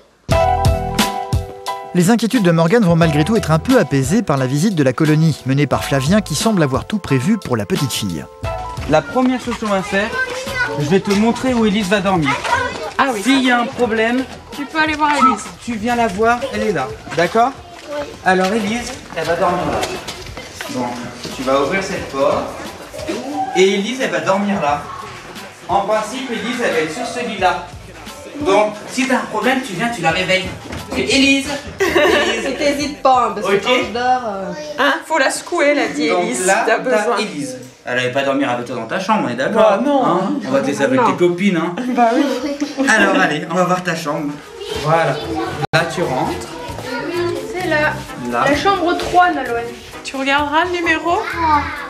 Les inquiétudes de Morgan vont malgré tout être un peu apaisées par la visite de la colonie, menée par Flavien qui semble avoir tout prévu pour la petite fille. La première chose qu'on va faire, je vais te montrer où Élise va dormir. Ah oui. S'il y a un problème, Tu peux aller voir Élise. tu viens la voir, elle est là. D'accord? Oui. Alors Élise, elle va dormir là. Bon, tu vas ouvrir cette porte. Et Élise, elle va dormir là. En principe, Élise, elle va être sur ce lit-là. Donc, si t'as un problème, tu viens, tu la réveilles. Élise, Élise. T'hésites pas, hein, parce que Ok. quand je dors... Hein, faut la secouer, l'a dit Donc Élise, là, si t'as besoin. t'as Élise. Elle n'allait pas dormir avec toi dans ta chambre, on est d'accord? Bah non. Hein, on va te laisser avec Non. tes copines. Hein. Bah oui. Alors allez, on va voir ta chambre. Voilà. Là tu rentres. c'est la chambre 3, Nolwenn. Tu regarderas le numéro?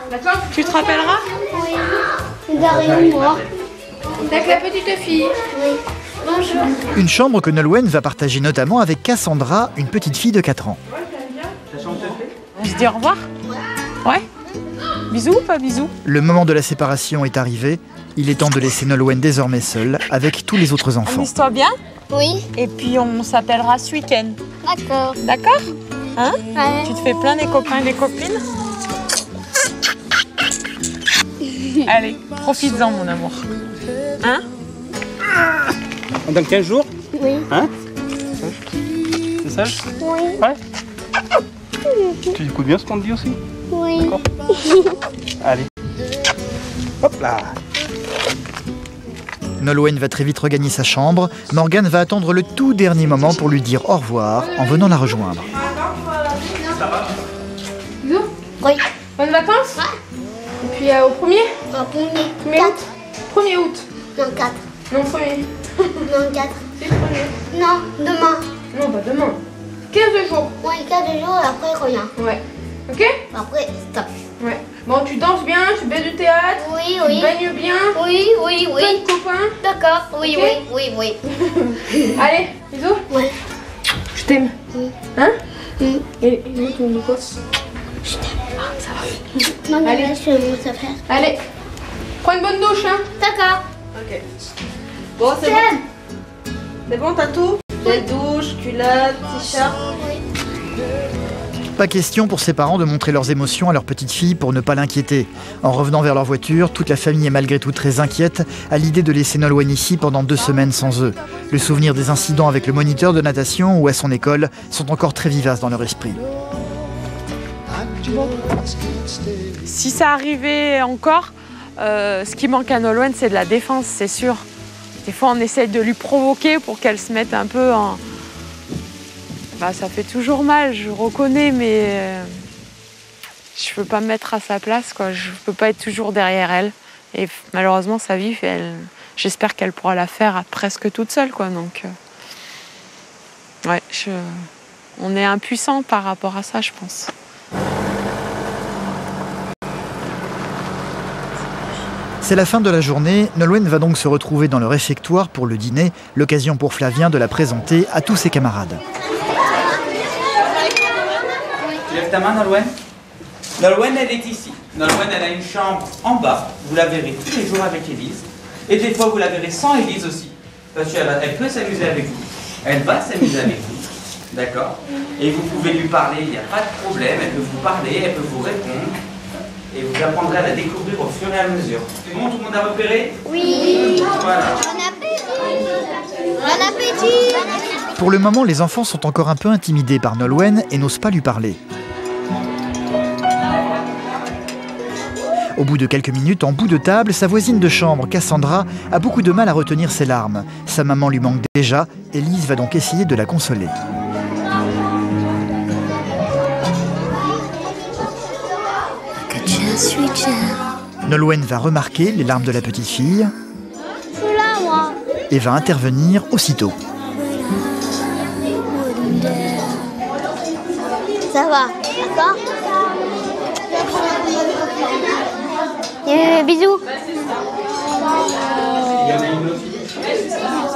D'accord? Tu te rappelleras? Oui. Derrière moi. Avec la petite fille. Oui. Bonjour. Une chambre que Nolwenn va partager notamment avec Cassandra, une petite fille de 4 ans. On se dit au revoir? Ouais. Bisous ou pas bisous? Le moment de la séparation est arrivé. Il est temps de laisser Nolwenn désormais seule avec tous les autres enfants. Amuse-toi bien. Oui. Et puis on s'appellera ce week-end. D'accord. D'accord? Hein? Ouais. Tu te fais plein des copains et des copines? Allez, profites-en mon amour. Hein? Dans 15 jours? Oui. Hein? C'est ça? Oui. Ouais. Tu écoutes bien ce qu'on te dit aussi? Oui. D'accord. Allez. Hop là. Nolwenn va très vite regagner sa chambre. Morgane va attendre le tout dernier moment pour lui dire au revoir en venant la rejoindre. Bisous. Oui. Bonnes vacances? Ouais. Et puis au premier? Au premier. 1er août. 1er août. Non, 4. Non, 1er. Non, 4. C'est 1er. Non, demain. Non, pas demain. 15 jours. Oui, 4 jours et après rien. Ouais. Ok? Après, stop. Ouais. Bon, tu danses bien, tu fais du théâtre. Oui, Tu oui. baignes bien. Oui, oui, Plein oui. de copains. D'accord. Oui, Ok. oui, oui, oui. Allez, bisous. Ouais. Je t'aime. Oui. Hein? Oui. Et nous, tu me dis quoi? Non, mais Allez. là, je vais vous faire. Allez. Prends une bonne douche, hein? D'accord. Ok. Bon, c'est bon. C'est bon, t'as tout? Gel douche, culotte, t-shirt. Pas question pour ses parents de montrer leurs émotions à leur petite fille pour ne pas l'inquiéter. En revenant vers leur voiture, toute la famille est malgré tout très inquiète à l'idée de laisser Nolwenn ici pendant 2 semaines sans eux. Le souvenir des incidents avec le moniteur de natation ou à son école sont encore très vivaces dans leur esprit. Si ça arrivait encore, ce qui manque à Nolwenn, c'est de la défense, c'est sûr. Des fois, on essaie de lui provoquer pour qu'elle se mette un peu en... Bah, ça fait toujours mal, je reconnais, mais je peux pas me mettre à sa place, quoi. Je peux pas être toujours derrière elle. Et malheureusement, sa vie, j'espère qu'elle pourra la faire presque toute seule, quoi. Donc, ouais, on est impuissant par rapport à ça, je pense. C'est la fin de la journée. Nolwenn va donc se retrouver dans le réfectoire pour le dîner, l'occasion pour Flavien de la présenter à tous ses camarades. Tu lèves ta main, Nolwenn? Nolwenn, elle est ici. Nolwenn, elle a une chambre en bas. Vous la verrez tous les jours avec Élise. Et des fois, vous la verrez sans Élise aussi. Parce qu'elle peut s'amuser avec vous. Elle va s'amuser avec vous. D'accord? Et vous pouvez lui parler, il n'y a pas de problème. Elle peut vous parler, elle peut vous répondre. Et vous apprendrez à la découvrir au fur et à mesure. C'est bon, tout le monde a repéré? Oui. Voilà. Bon appétit. Bon appétit. Pour le moment, les enfants sont encore un peu intimidés par Nolwenn et n'osent pas lui parler. Au bout de quelques minutes, en bout de table, sa voisine de chambre, Cassandra, a beaucoup de mal à retenir ses larmes. Sa maman lui manque déjà, Élise va donc essayer de la consoler. Nolwenn va remarquer les larmes de la petite fille Je suis là, moi. et va intervenir aussitôt. Ça va, d'accord? Bisous.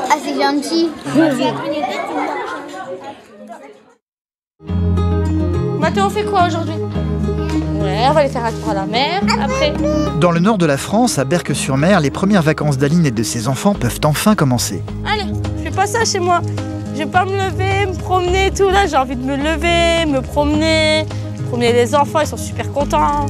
Ah, c'est gentil. Mathéo, on fait quoi aujourd'hui? Ouais, on va aller faire un tour à la mer. Après. Dans le nord de la France, à Berck-sur-Mer, les premières vacances d'Aline et de ses enfants peuvent enfin commencer. Allez, je fais pas ça chez moi. Je vais pas me lever, me promener et tout. Là, j'ai envie de me lever, me promener les enfants, ils sont super contents.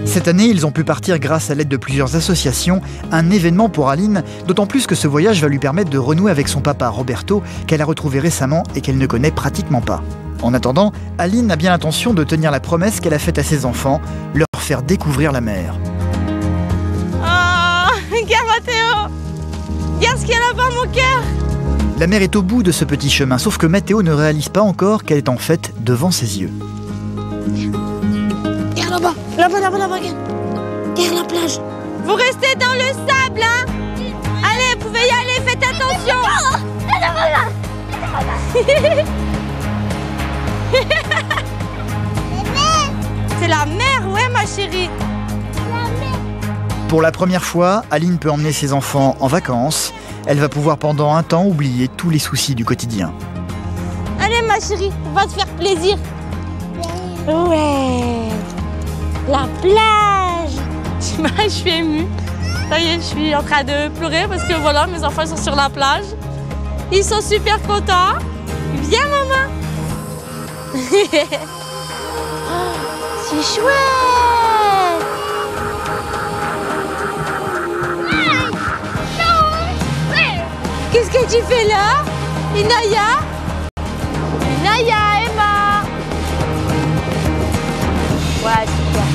Cette année, ils ont pu partir grâce à l'aide de plusieurs associations, un événement pour Aline, d'autant plus que ce voyage va lui permettre de renouer avec son papa Roberto, qu'elle a retrouvé récemment et qu'elle ne connaît pratiquement pas. En attendant, Aline a bien l'intention de tenir la promesse qu'elle a faite à ses enfants, leur faire découvrir la mer. Oh, regarde Mathéo. Regarde ce qu'il y a là-bas, mon cœur. La mer est au bout de ce petit chemin, sauf que Mathéo ne réalise pas encore qu'elle est en fait devant ses yeux. Regarde là-bas, là-bas, regarde. Regarde la plage. Vous restez dans le sable, hein. Allez, vous pouvez y aller, faites attention. C'est la mer, ouais ma chérie. Pour la première fois, Aline peut emmener ses enfants en vacances. Elle va pouvoir pendant un temps oublier tous les soucis du quotidien. Allez ma chérie, on va te faire plaisir. Ouais. La plage. Je suis émue. Ça y est, je suis en train de pleurer parce que voilà, mes enfants sont sur la plage. Ils sont super contents. Viens maman. C'est chouette. Qu'est-ce que tu fais là, Inaya? Inaya, Emma. Ouais, super.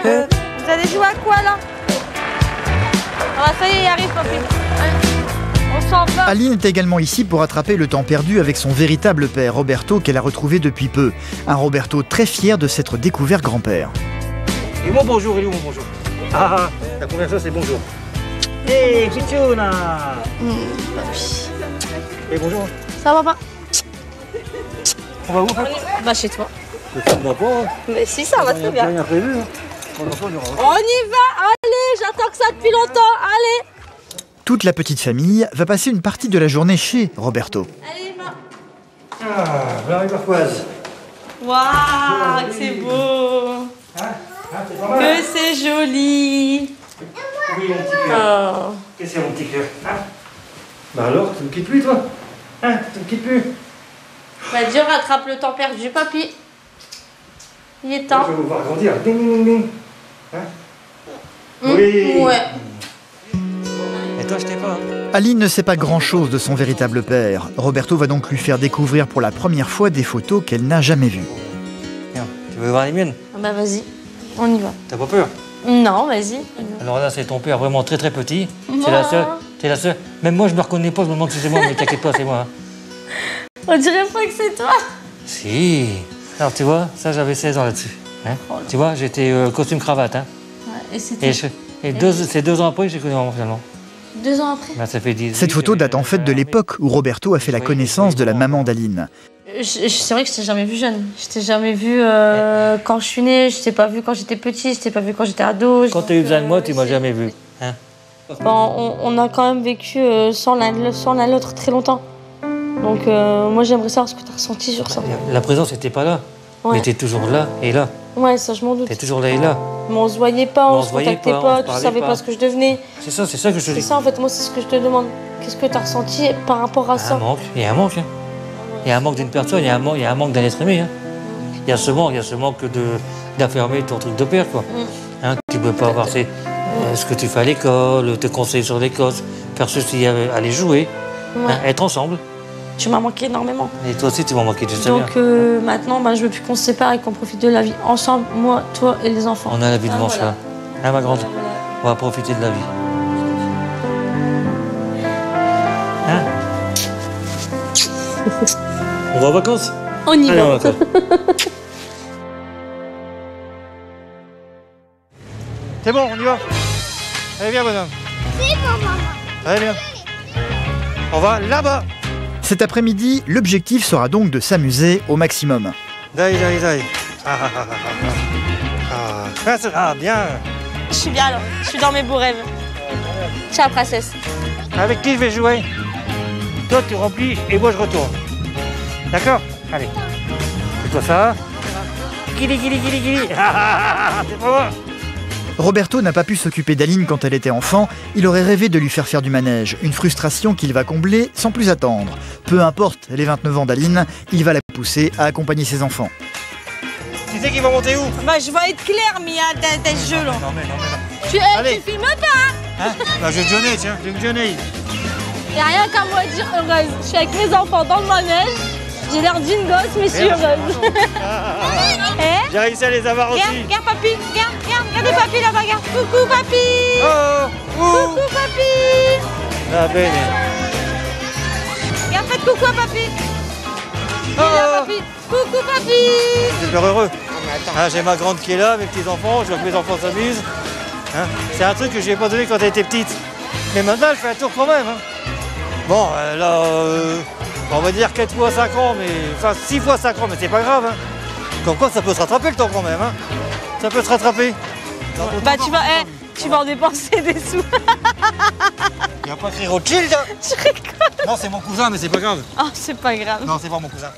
Vous allez jouer à quoi là? Ah bah ça y est, il arrive papy. On s'en va. Aline est également ici pour rattraper le temps perdu avec son véritable père, Roberto, qu'elle a retrouvé depuis peu. Un Roberto très fier de s'être découvert grand-père. Et mon bonjour, il est où mon bonjour? Ah, la première chose c'est bonjour. Hé, Pichouna. Papy. Et bonjour. Ça va pas? On va où? Bah chez toi. Ça va pas. Mais si, ça va très bien. Rien prévu. On y va, allez, j'attends que ça depuis longtemps, allez. Toute la petite famille va passer une partie de la journée chez Roberto. Allez, Emma. Ah, voilà les parfoises. Waouh, que c'est beau. Que c'est joli. Oui, mon petit cœur. Oh. Qu'est-ce que c'est mon petit cœur? Bah alors, tu me quittes plus toi? Hein, tu me quittes plus? Bah Dieu rattrape le temps perdu, papy. Il est temps. Je vais vous voir grandir. Ding, ding, ding. Hein? Oui. Ouais. Et toi, je t'ai pas. Aline ne sait pas grand-chose de son véritable père. Roberto va donc lui faire découvrir pour la première fois des photos qu'elle n'a jamais vues. Tiens, tu veux voir les miennes? Bah vas-y, on y va. T'as pas peur? Non, vas-y. Alors là, c'est ton père vraiment très très petit. C'est la seule. C'est la seule. Même moi, je me reconnais pas. Je me demande si c'est moi, mais t'inquiète pas, c'est moi. Hein. On dirait pas que c'est toi. Si. Alors tu vois, ça j'avais 16 ans là-dessus. Hein. Tu vois, j'étais costume cravate. Hein. Ouais, et c'était. C'est 2 ans après que j'ai connu maman finalement. 2 ans après. Bah, ça fait 10. Cette photo date en fait de l'époque où Roberto a fait la connaissance de la maman d'Aline. C'est vrai que je t'ai jamais vu jeune. Je t'ai jamais vu quand je suis née, je t'ai pas vu quand j'étais petit, je t'ai pas vu quand j'étais ado. Quand tu as eu besoin de moi, tu m'as jamais vu. Hein. Bon, on a quand même vécu sans l'un l'autre très longtemps. Donc moi j'aimerais savoir ce que tu as ressenti sur ça. La présence n'était pas là, ouais. Mais tu es toujours là et là. Ouais, ça je m'en doute. Tu es toujours là et là. Mais on se voyait pas, on se contactait pas, tu savais pas ce que je devenais. C'est ça que je te dis. C'est ça en fait, moi c'est ce que je te demande. Qu'est-ce que tu as ressenti par rapport à ça? Il y a un manque. Hein. Il y a un manque d'une personne, il y a un manque d'un être aimé. Hein. Il y a ce manque d'affirmer ton truc de père, quoi. Hein, tu ne peux pas avoir ce que tu fais à l'école, te conseiller sur l'école, faire ceci, aller jouer, hein, être ensemble. Tu m'as manqué énormément. Et toi aussi, tu m'as manqué, tu sais bien. Donc maintenant, je veux plus qu'on se sépare et qu'on profite de la vie ensemble, moi, toi et les enfants. On a la vie devant soi. Hein, ma grande? On va profiter de la vie. Hein? On va en vacances? On y va. C'est bon, on y va. Allez, viens, bonhomme. C'est bon, maman. Allez, viens. On va là-bas. Cet après-midi, l'objectif sera donc de s'amuser au maximum. Daï. Ah, bien. Je suis bien là, je suis dans mes beaux rêves. Ciao, princesse. Avec qui je vais jouer? Toi, tu remplis et moi, je retourne. D'accord? Allez. Fais-toi ça. Guili. C'est pas moi. Roberto n'a pas pu s'occuper d'Aline quand elle était enfant. Il aurait rêvé de lui faire faire du manège, une frustration qu'il va combler sans plus attendre. Peu importe les 29 ans d'Aline, il va la pousser à accompagner ses enfants. Tu sais qu'ils vont monter où? Bah, je vais être claire, Mia, t'as ce jeu là. Non. Tu filmes pas, hein? Bah, je vais te jeûner, tiens, je vais me jeûner. Y'a rien qu'à moi dire heureuse. Je suis avec mes enfants dans le manège. J'ai l'air d'une gosse, mais je suis heureuse. J'ai réussi à les avoir aussi. Regarde, papy, regardez papy là-bas, regarde. Coucou, papy. Coucou, papy. La belle. Regarde, faites coucou à papy. Papy. Coucou papy. C'est super heureux. Hein, j'ai ma grande qui est là, mes petits-enfants, je vois que mes enfants s'amusent. Hein, c'est un truc que je lui ai pas donné quand elle était petite. Mais maintenant, elle fait un tour quand même. Hein. Bon, là, on va dire 4 fois 5 ans, mais enfin 6 fois 5 ans, mais c'est pas grave. Hein. Comme quoi, ça peut se rattraper le temps quand même. Hein. Ça peut se rattraper. Bah tu vas en dépenser des sous. Il n'y a pas écrit Rothschild. Hein. Tu rigoles. Non, c'est mon cousin, mais c'est pas grave. Oh, c'est pas grave. Non, c'est pas mon cousin.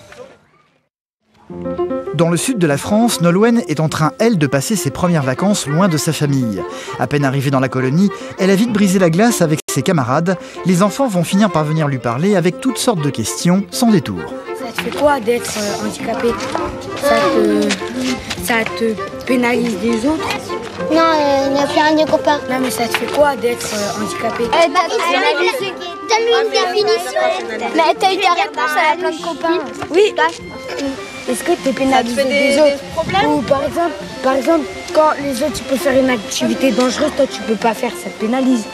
Dans le sud de la France, Nolwenn est en train, elle, de passer ses premières vacances loin de sa famille. À peine arrivée dans la colonie, elle a vite brisé la glace avec ses camarades. Les enfants vont finir par venir lui parler avec toutes sortes de questions, sans détour. Ça te fait quoi d'être handicapé? Ça te pénalise des autres? Non, il n'y a plus rien de copain. Non, mais ça te fait quoi d'être handicapé? Donne-lui une définition. Mais t'as eu ta réponse, elle a plein de copains. Oui. Est-ce que tu es pénalisé des autres? Ou par exemple, quand les autres tu peux faire une activité dangereuse, toi tu peux pas faire, ça te pénalise?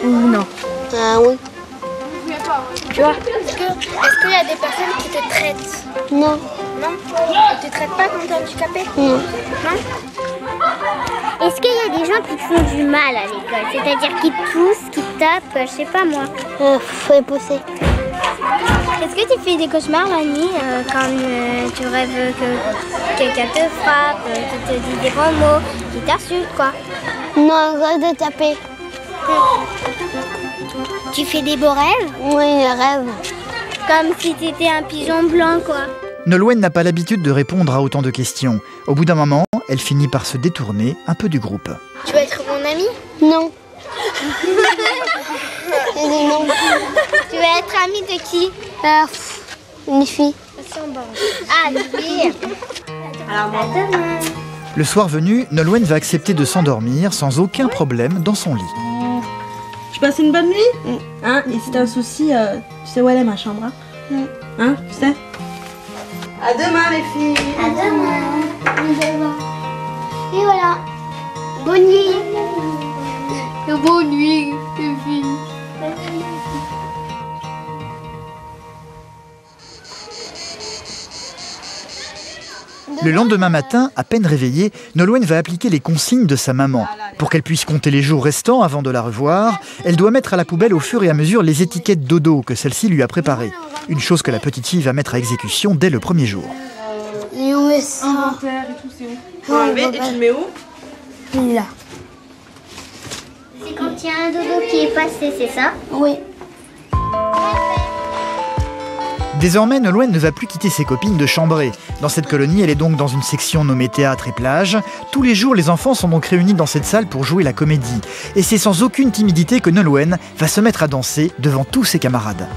Ou non? Ah oui. Tu vois? Est-ce qu'il y a des personnes qui te traitent? Non. Non? Ils te traitent pas quand t'es handicapé? Non. Non? Est-ce qu'il y a des gens qui te font du mal à l'école? C'est-à-dire qui te poussent, qui te tapent, je sais pas moi. Faut les pousser. Est-ce que tu fais des cauchemars la nuit quand tu rêves que quelqu'un te frappe, qui te dit des grands mots, qui t'insulte quoi? Non, je rêve de taper. Tu fais des beaux rêves? Oui, des rêves. Comme si tu étais un pigeon blanc quoi. Nolwenn n'a pas l'habitude de répondre à autant de questions. Au bout d'un moment, elle finit par se détourner un peu du groupe. Tu veux être mon ami? Non. J'ai dit non. Tu veux être amie de qui? Une fille. Ah, une fille. Alors, à demain. Le soir venu, Nolwenn va accepter de s'endormir sans aucun problème dans son lit. Je passe une bonne nuit? Hein? Et si t'as un souci, tu sais où elle est ma chambre? Hein? Tu sais? À demain les filles. À demain. À demain. Et voilà. Bonne nuit. Bonne nuit, les filles. Le lendemain matin, à peine réveillée, Nolwenn va appliquer les consignes de sa maman. Pour qu'elle puisse compter les jours restants avant de la revoir, elle doit mettre à la poubelle au fur et à mesure les étiquettes dodo que celle-ci lui a préparées. Une chose que la petite fille va mettre à exécution dès le premier jour. Et on met ça. Inventaire et tout, c'est où? Tu vas enlever et tu le mets où? Là. C'est quand il y a un dodo qui est passé, c'est ça? Oui. Désormais, Nolwenn ne va plus quitter ses copines de Chambray. Dans cette colonie, elle est donc dans une section nommée théâtre et plage. Tous les jours, les enfants sont donc réunis dans cette salle pour jouer la comédie. Et c'est sans aucune timidité que Nolwenn va se mettre à danser devant tous ses camarades.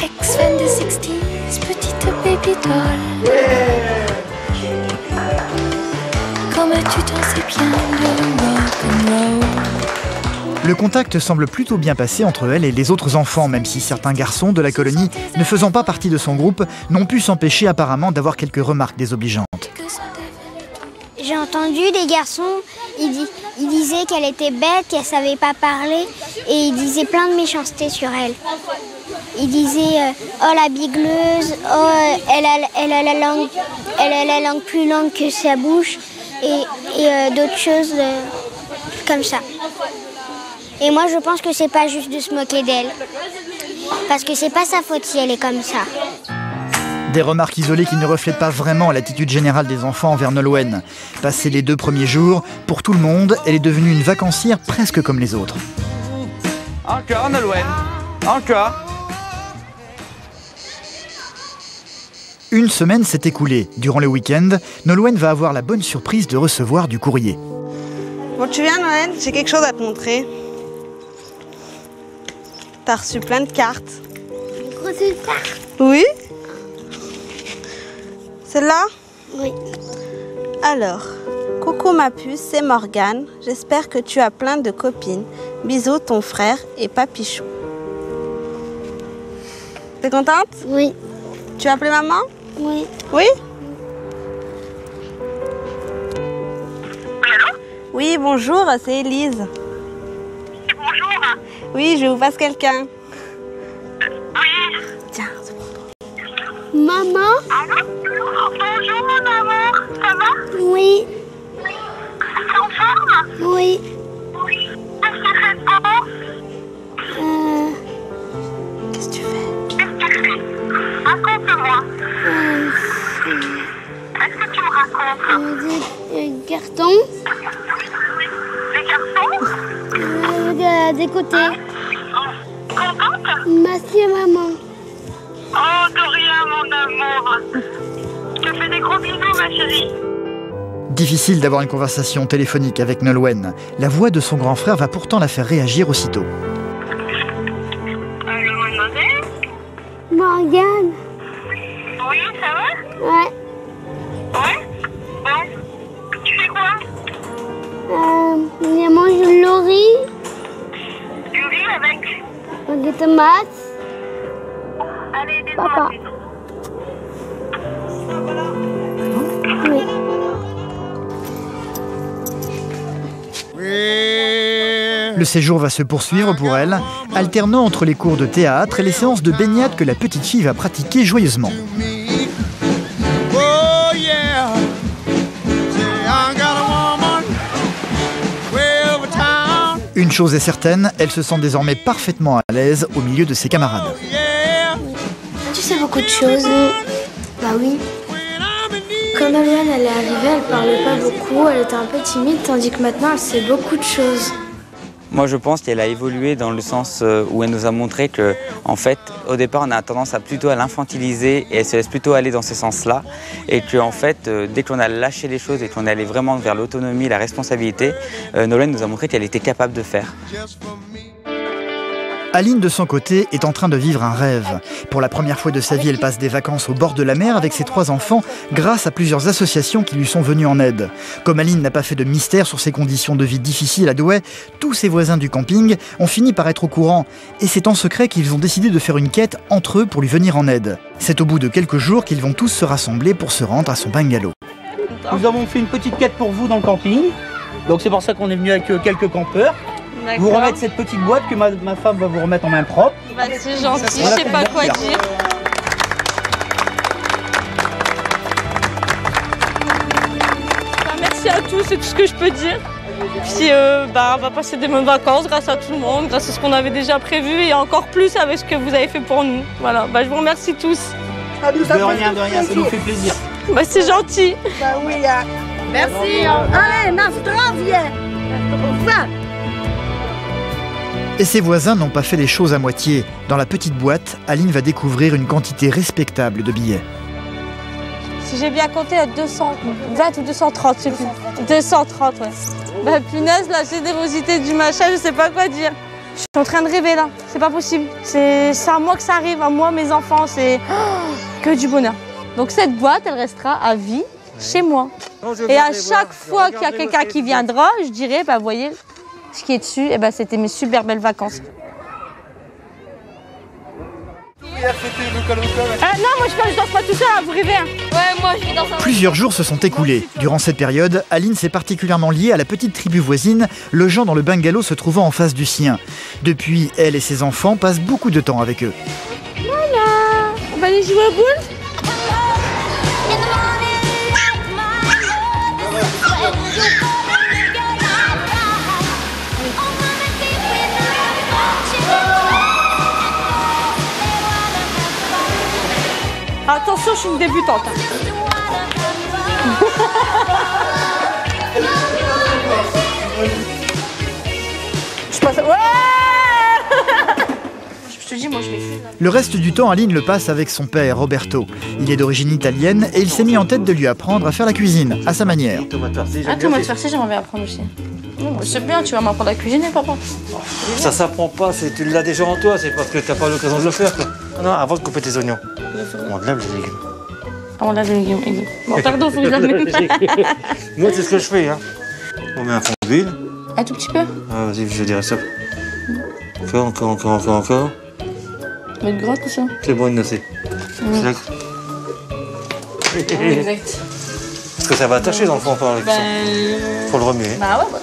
Ex-fan des 60s, petite baby doll. Comme tu dansais bien le rock'n'roll. Le contact semble plutôt bien passer entre elle et les autres enfants, même si certains garçons de la colonie, ne faisant pas partie de son groupe, n'ont pu s'empêcher apparemment d'avoir quelques remarques désobligeantes. J'ai entendu des garçons, ils disaient qu'elle était bête, qu'elle savait pas parler, et ils disaient plein de méchanceté sur elle. Ils disaient oh la bigleuse, oh elle a la langue plus longue que sa bouche, et d'autres choses comme ça. Et moi, je pense que c'est pas juste de se moquer d'elle. Parce que c'est pas sa faute si elle est comme ça. Des remarques isolées qui ne reflètent pas vraiment l'attitude générale des enfants envers Nolwenn. Passés les 2 premiers jours, pour tout le monde, elle est devenue une vacancière presque comme les autres. Encore, Nolwenn. Encore. Une semaine s'est écoulée. Durant le week-end, Nolwenn va avoir la bonne surprise de recevoir du courrier. Bon, tu viens Noël, j'ai quelque chose à te montrer. T'as reçu plein de cartes. Reçu une carte? Oui. Celle-là? Oui. Alors, coucou ma puce, c'est Morgane. J'espère que tu as plein de copines. Bisous, ton frère et Papichou. T'es contente? Oui. Tu as appelé maman? Oui. Oui? Oui, bonjour, c'est Élise. Bonjour. Oui, je vous passe quelqu'un. Oui. Tiens, c'est pour toi. Maman? Allô? Bonjour mon amour, ça va? Oui. T'es en forme? Oui. Oui. Qu'est-ce que tu fais de beau? Qu'est-ce que tu fais? Qu'est-ce que tu fais? Raconte-moi. Est-ce que tu me racontes? Des cartons. Des cartons? Des côtés. Contente? Merci maman. Oh, de rien mon amour. Je te fais des gros bisous ma chérie. Difficile d'avoir une conversation téléphonique avec Nolwenn. La voix de son grand frère va pourtant la faire réagir aussitôt. Allô, mademoiselle? Morgane. Oui, ça va? Ouais. Ouais? Bon. Tu fais quoi? Il mange du riz. Du riz avec? Des tomates. Allez, des Papa. Oui. Le séjour va se poursuivre pour elle, alternant entre les cours de théâtre et les séances de baignade que la petite fille va pratiquer joyeusement. Une chose est certaine, elle se sent désormais parfaitement à l'aise au milieu de ses camarades. Tu sais beaucoup de choses. Bah oui. Quand Nolwenn elle est arrivée, elle parlait pas beaucoup, elle était un peu timide, tandis que maintenant elle sait beaucoup de choses. Moi je pense qu'elle a évolué dans le sens où elle nous a montré que, en fait, au départ on a tendance à plutôt à l'infantiliser et elle se laisse plutôt aller dans ce sens-là. Et qu'en fait, dès qu'on a lâché les choses et qu'on est allé vraiment vers l'autonomie, la responsabilité, Nolwenn nous a montré qu'elle était capable de faire. Aline, de son côté, est en train de vivre un rêve. Pour la première fois de sa vie, elle passe des vacances au bord de la mer avec ses 3 enfants grâce à plusieurs associations qui lui sont venues en aide. Comme Aline n'a pas fait de mystère sur ses conditions de vie difficiles à Douai, tous ses voisins du camping ont fini par être au courant. Et c'est en secret qu'ils ont décidé de faire une quête entre eux pour lui venir en aide. C'est au bout de quelques jours qu'ils vont tous se rassembler pour se rendre à son bungalow. Nous avons fait une petite quête pour vous dans le camping. Donc c'est pour ça qu'on est venu avec quelques campeurs. Vous remettre cette petite boîte que ma femme va vous remettre en main propre. Bah, c'est gentil, je sais pas quoi dire. Bah, merci à tous, c'est tout ce que je peux dire. Puis on va passer des bonnes vacances grâce à tout le monde, grâce à ce qu'on avait déjà prévu et encore plus avec ce que vous avez fait pour nous. Voilà, bah, je vous remercie tous. De rien, ça nous fait plaisir. Bah, c'est gentil. Bah oui, merci. Allez, na zdrowie. Et ses voisins n'ont pas fait les choses à moitié. Dans la petite boîte, Aline va découvrir une quantité respectable de billets. Si j'ai bien compté, à 220 ou 230, je sais plus. 230, ouais. Bah punaise, la générosité du machin, je sais pas quoi dire. Je suis en train de rêver là, c'est pas possible. C'est à moi que ça arrive, à moi, mes enfants, c'est que du bonheur. Donc cette boîte, elle restera à vie chez moi. Et à chaque fois qu'il y a quelqu'un qui viendra, je dirais, bah voyez, ce qui est dessus, et ben c'était mes super belles vacances. Non, moi je danse pas tout seul, hein, vous rêvez. Hein. Ouais, moi je vais dans un... Plusieurs jours se sont écoulés. Durant cette période, Aline s'est particulièrement liée à la petite tribu voisine, logeant dans le bungalow se trouvant en face du sien. Depuis, elle et ses enfants passent beaucoup de temps avec eux. Voilà, on va aller jouer aux boules. Attention, je suis une débutante. Je passe... Ouais. Je te dis, moi je l'ai fait. Le reste du temps, Aline le passe avec son père, Roberto. Il est d'origine italienne et il s'est mis en tête de lui apprendre à faire la cuisine, à sa manière. Ah, tomate farcie, j'aimerais bien apprendre aussi. C'est bien, tu vas m'apprendre à cuisiner, papa. Ça s'apprend pas, tu l'as déjà en toi, c'est parce que t'as pas l'occasion de le faire. Quoi. Non, avant de couper tes oignons. On lave les légumes. On lave les légumes, exact. Bon, pardon, faut que je lave mes mains. Moi, c'est ce que je fais. Hein. On met un fond d'huile. Un tout petit peu. Ah, vas-y, je dirais ça. Encore. Mais gras tout ça. C'est bon, une assez. Exact. Parce que ça va attacher dans le fond par la cuisson. Faut le remuer. Bah ouais, bah.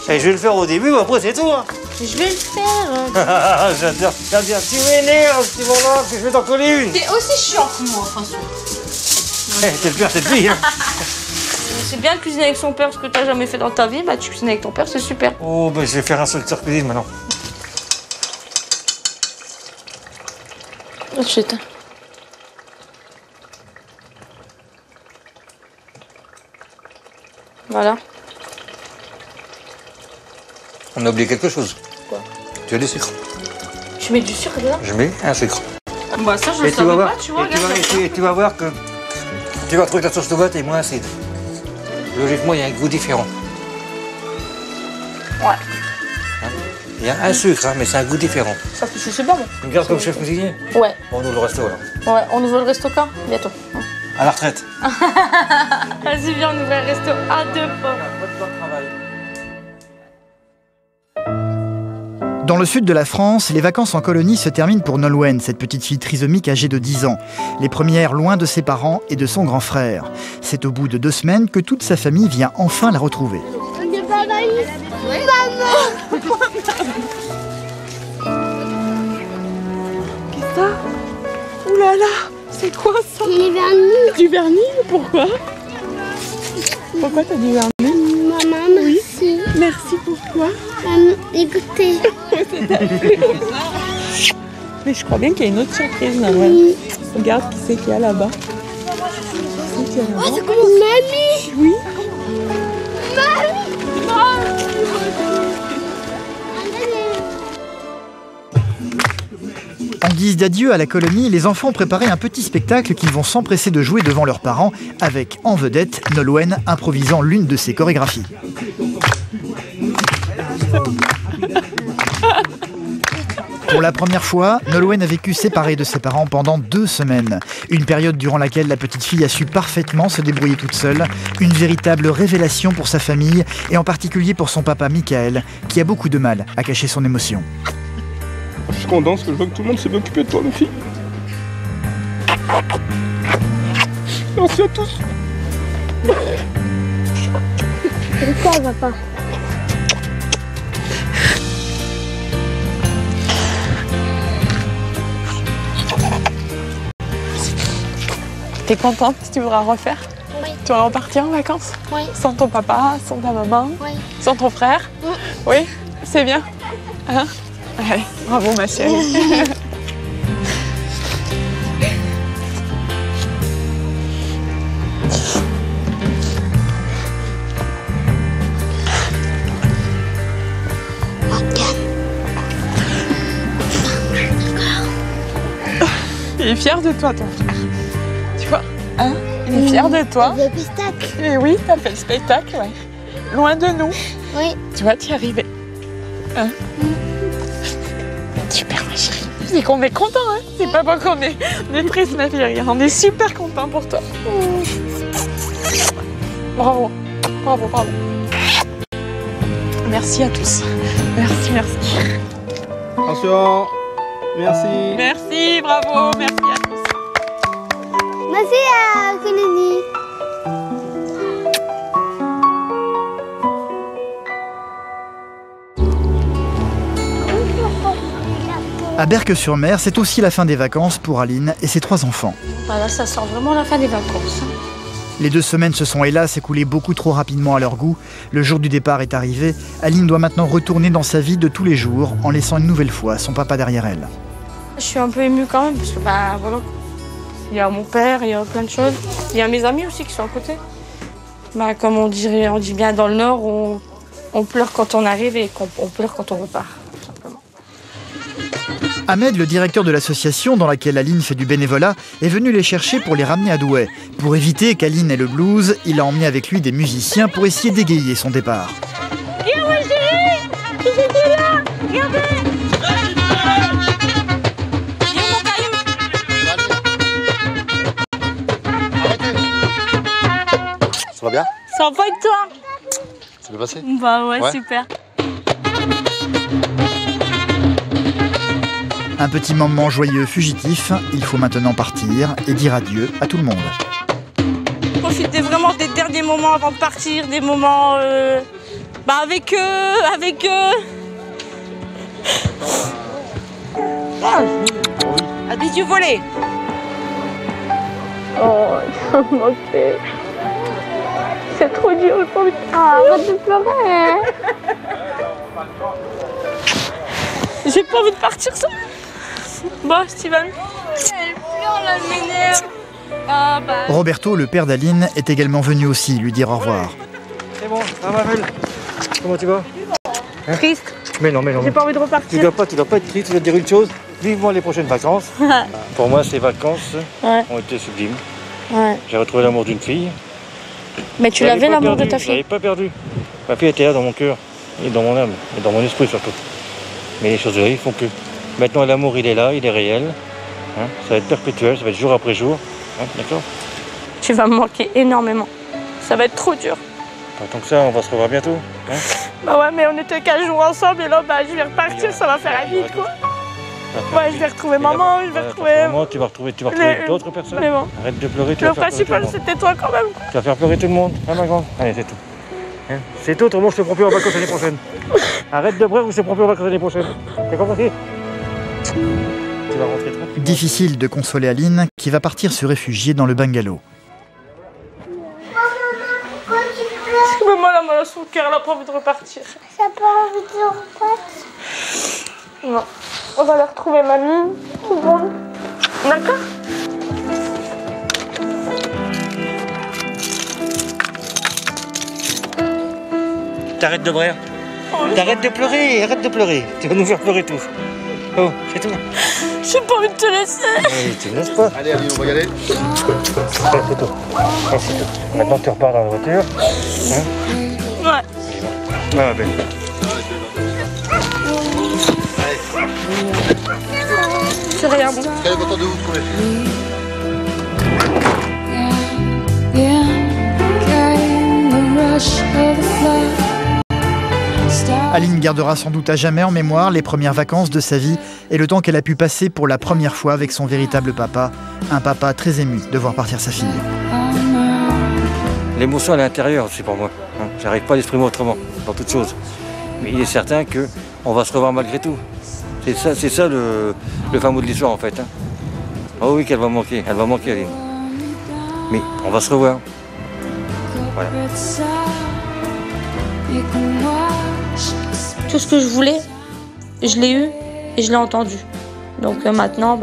Et je vais le faire au début, mais après c'est tout. Hein. Je vais le faire. J'adore. Tu m'énerves, petit moment, que je vais t'en coller une. T'es aussi chiant que moi, François. T'es le père, c'est le pire. C'est bien de cuisiner avec son père, ce que t'as jamais fait dans ta vie. Bah, tu cuisines avec ton père, c'est super. Oh, bah, je vais faire un instructeur cuisine maintenant. Ensuite. Voilà. On a oublié quelque chose. Quoi? Tu as du sucre. Tu mets du sucre dedans? Je mets un sucre. Bah ça, je le savais pas, tu vois. Et tu vas voir que tu vas trouver que la sauce tomate est moins acide. Logiquement, il y a un goût différent. Ouais. Il y a un sucre, hein, mais c'est un goût différent. Ça, c'est super bon. Tu me gardes comme chef cuisinier? Ouais. On ouvre le resto alors. Ouais, on ouvre le resto quand? Bientôt. À la retraite. Vas-y, viens, on ouvre le resto à 2 fois. Dans le sud de la France, les vacances en colonie se terminent pour Nolwenn, cette petite fille trisomique âgée de 10 ans. Les premières loin de ses parents et de son grand frère. C'est au bout de 2 semaines que toute sa famille vient enfin la retrouver. Qu'est-ce que ça? Ouh là là, c'est quoi ça? Du vernis. Du vernis? Pourquoi? Pourquoi t'as du vernis? Maman, merci. Merci, pourquoi? Écoutez. Mais je crois bien qu'il y a une autre surprise, Nolwenn. Oui. Regarde qui c'est qu'il y a là-bas. Oh, c'est comment? Mamie. Oui. En guise d'adieu à la colonie, les enfants ont préparé un petit spectacle qu'ils vont s'empresser de jouer devant leurs parents, avec en vedette Nolwenn improvisant l'une de ses chorégraphies. Pour la première fois, Nolwenn a vécu séparée de ses parents pendant 2 semaines. Une période durant laquelle la petite fille a su parfaitement se débrouiller toute seule. Une véritable révélation pour sa famille et en particulier pour son papa Michael, qui a beaucoup de mal à cacher son émotion. Je suis content parce que je vois que tout le monde s'est occupé de toi, ma fille. Merci à tous. Pourquoi, papa? T'es contente? Tu voudras refaire? Oui. Tu vas repartir en vacances? Oui. Sans ton papa, sans ta maman? Oui. Sans ton frère? Oui. Oui? C'est bien? Hein? Allez, bravo ma chérie. Il est fier de toi, ton frère. Tu vois, hein? Il est fier de toi. Le spectacle. Et oui, t'as fait le spectacle, ouais. Loin de nous. Oui. Tu vois, t'y es arrivé. Hein? Super, ma chérie. C'est qu'on est content, hein? C'est pas bon qu'on est triste, ma fille. On est super content pour toi. Bravo. Bravo, bravo. Merci à tous. Merci, merci. Attention. Merci. Merci, bravo, merci à tous. Merci à Kennedy. À Berck-sur-Mer, c'est aussi la fin des vacances pour Aline et ses 3 enfants. Bah là, ça sent vraiment la fin des vacances. Les 2 semaines se sont hélas écoulées beaucoup trop rapidement à leur goût. Le jour du départ est arrivé. Aline doit maintenant retourner dans sa vie de tous les jours en laissant une nouvelle fois son papa derrière elle. Je suis un peu émue quand même parce que bah voilà. Il y a mon père, il y a plein de choses. Il y a mes amis aussi qui sont à côté. Bah comme on dit bien dans le Nord, on pleure quand on arrive et on pleure quand on repart. Ahmed, le directeur de l'association dans laquelle Aline fait du bénévolat, est venu les chercher pour les ramener à Douai. Pour éviter qu'Aline ait le blues, il a emmené avec lui des musiciens pour essayer d'égayer son départ. Viens, ma chérie! J'étais là! Regardez! Viens, mon caillou! Ça va bien? Ça va et toi? Ça peut passer? Bah ouais, super. Un petit moment joyeux fugitif, il faut maintenant partir et dire adieu à tout le monde. Profitez vraiment des derniers moments avant de partir, des moments avec eux. dit du volet. Oh, ça me manquait. C'est trop dur, j'ai pas envie de arrête de pleurer. J'ai pas envie de partir ça. Bon, Steven. Elle pleure là, elle m'énerve. Ah bah. Roberto, le père d'Aline, est également venu aussi lui dire au revoir. C'est bon, ça va, ma belle. Comment tu vas? Triste. Mais non. J'ai pas envie de repartir. Tu dois pas être triste, je vais te dire une chose. Vivement les prochaines vacances. Pour moi, ces vacances ont été sublimes. Ouais. J'ai retrouvé l'amour d'une fille. Mais tu l'avais l'amour de ta Je fille? l'avais pas perdu. Ma fille était là dans mon cœur, et dans mon âme, et dans mon esprit surtout. Mais les choses de la vie font que maintenant l'amour il est là, il est réel. Hein, ça va être perpétuel, ça va être jour après jour. Hein, d'accord? Tu vas me manquer énormément. Ça va être trop dur. Pas tant que ça, on va se revoir bientôt. Hein. Bah ouais, mais on était 15 jours ensemble et là, bah, je vais repartir, ça va faire vite quoi. Ouais, je vais retrouver maman, je vais retrouver... Maman, tu vas retrouver d'autres personnes. Bon. Arrête de pleurer, tu Le vas faire pleurer tout le principal, monde. c'était toi quand même. Tu vas faire pleurer tout le monde, hein ma grande? Allez, c'est tout. Hein, c'est tout, autrement je te prends plus en vacances l'année prochaine. Arrête de pleurer ou je te prends plus en vacances l'année prochaine. T'as compris? Tu vas rentrer tranquille. Difficile de consoler Aline, qui va partir se réfugier dans le bungalow. Maman, elle a mal à son cœur, elle a pas envie de repartir. Ça n'a pas envie de repartir. Non. On va aller retrouver mamie, tout le monde. D'accord? T'arrêtes de brère. T'arrêtes de pleurer, arrête de pleurer. Tu vas nous faire pleurer tous. Oh, c'est tout. J'ai pas envie de te laisser. Allez, tu me laisses pas. Allez, on va y aller. C'est tout. C'est tout. Maintenant tu repars dans la voiture. Hein? Ouais. Ah, belle. C'est rien bon. Très content de vous trouver. Aline gardera sans doute à jamais en mémoire les premières vacances de sa vie et le temps qu'elle a pu passer pour la première fois avec son véritable papa. Un papa très ému de voir partir sa fille. L'émotion à l'intérieur, c'est pour moi. Hein. J'arrive pas à l'exprimer autrement, dans toute chose. Mais il est certain qu'on va se revoir malgré tout. C'est ça le fin mot de l'histoire en fait. Hein. Oh oui, qu'elle va manquer Aline. Mais on va se revoir. Voilà. Tout ce que je voulais, je l'ai eu et je l'ai entendu. Donc maintenant,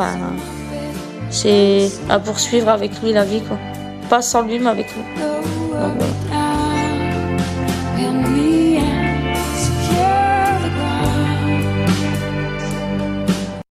c'est à poursuivre avec lui la vie, quoi. Pas sans lui, mais avec lui. Donc, voilà.